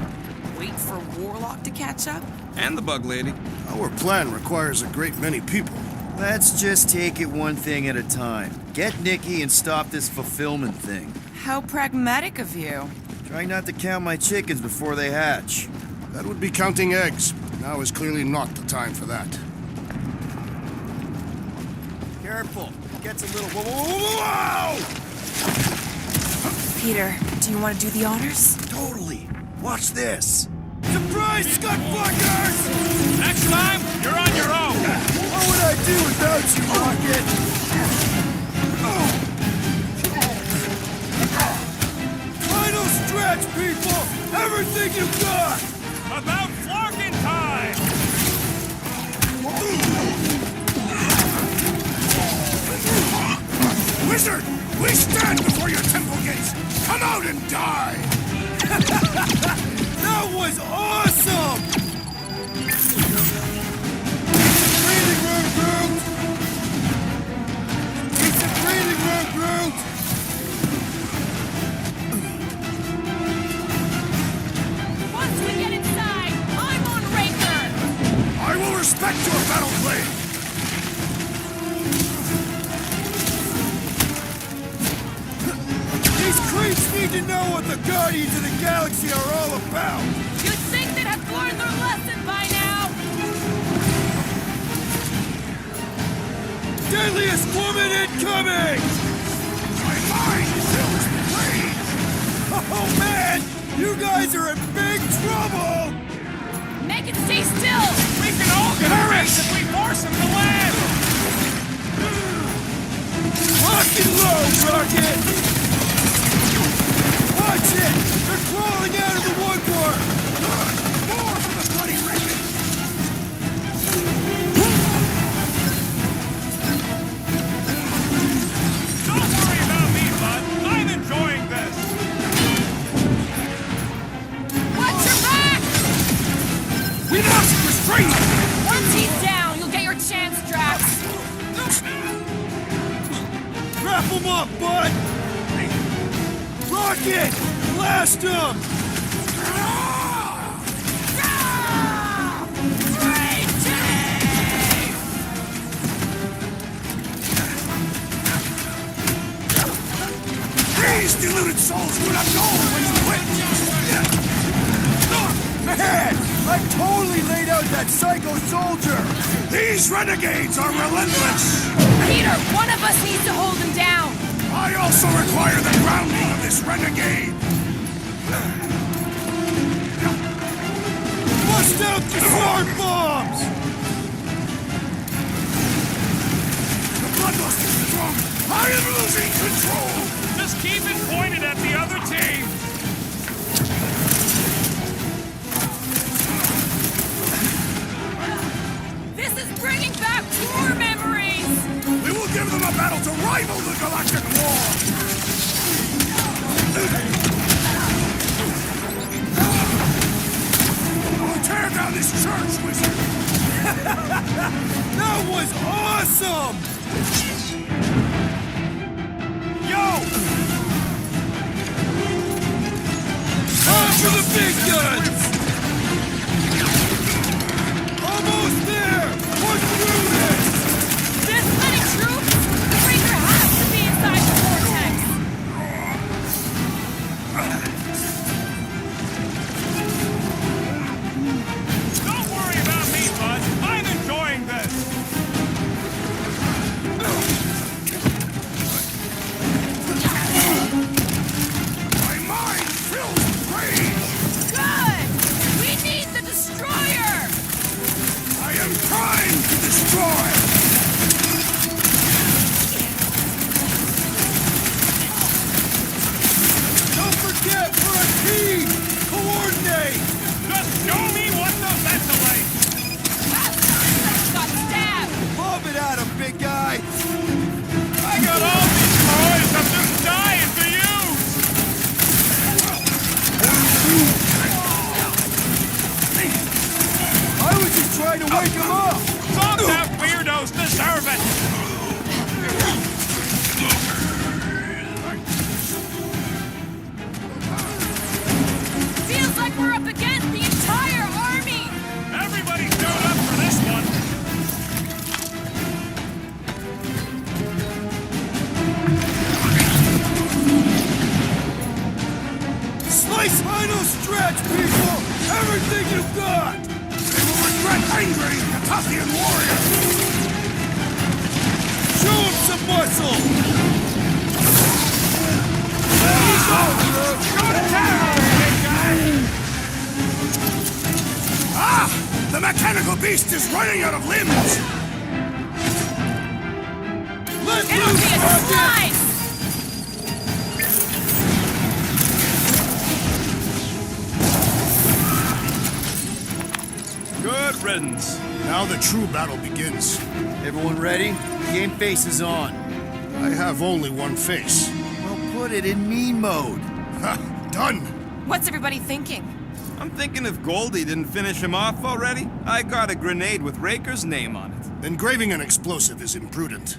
wait for Warlock to catch up? And the bug lady. Our plan requires a great many people. Let's just take it one thing at a time. Get Nikki and stop this fulfillment thing. How pragmatic of you. Trying not to count my chickens before they hatch. That would be counting eggs. Now is clearly not the time for that. Careful, it gets a little... Whoa! Peter, do you want to do the honors? Totally. Watch this. Surprise, scut fuckers! Next time, you're on your own. What would I do without you, Rocket? Final stretch, people! Everything you got! About flocking time! Wizard! We stand before your temple gates! Come out and die! That was awesome! Breathing room, Groot! It's a breathing room, Groot! Once we get inside, I'm on Raker! I will respect your battle blade! These creeps need to know what the Guardians of the Galaxy are all about! You'd think they'd have learned their lesson by now! Deadliest woman incoming! My mind fills with rage! Oh man! You guys are in big trouble! Make it stay still! We can all perish if we force him to land! Lock and load, Rocket! Watch it! They're crawling out of the woodwork! More from the bloody wreckage! tracks! Wrap him up, bud! Rocket! Blast him! These deluded souls would have known when you quit! Man! I totally laid out that psycho soldier! These renegades are relentless! Peter, one of us needs to hold him down! I also require the grounding of this renegade! Bust out the smart bombs! The bloodlust is strong! I am losing control! Just keep it pointed at the other team! This is bringing back war memories! We will give them a battle to rival the Galactic War! We'll tear down this church, wizard! That was awesome! On to the big guns! Almost there! Push through this! This many troops? The Breaker has to be inside the vortex! Don't worry about me, bud. I'm enjoying this. My mind fills with rage! Good! We need the destroyer! I am trying to destroy! Don't forget, we're a team! Coordinate! Just show me what to ventilate. Got stabbed! Lob it at him, big guy! I got all these toys. I'm just dying for you. I was just trying to wake him up! Some that weirdos deserve it. Feels like we're up against the entire army! Everybody showed up for this one. Slice final stretch, people! Everything you've got! They will regret angering the Tathian warrior! Show him some muscle! Go to town, big guy! Ah! The mechanical beast is running out of limbs! Let It'll loose, be a Rocket! slice! Good riddance. Now the true battle begins. Everyone ready? Game face is on. I have only one face. Well, put it in me mode. Ha! Done! What's everybody thinking? I'm thinking if Goldie didn't finish him off already, I got a grenade with Raker's name on it. Engraving an explosive is imprudent.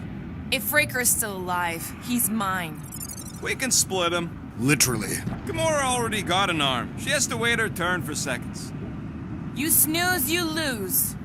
If Raker is still alive, he's mine. We can split him. Literally. Gamora already got an arm. She has to wait her turn for seconds. You snooze, you lose.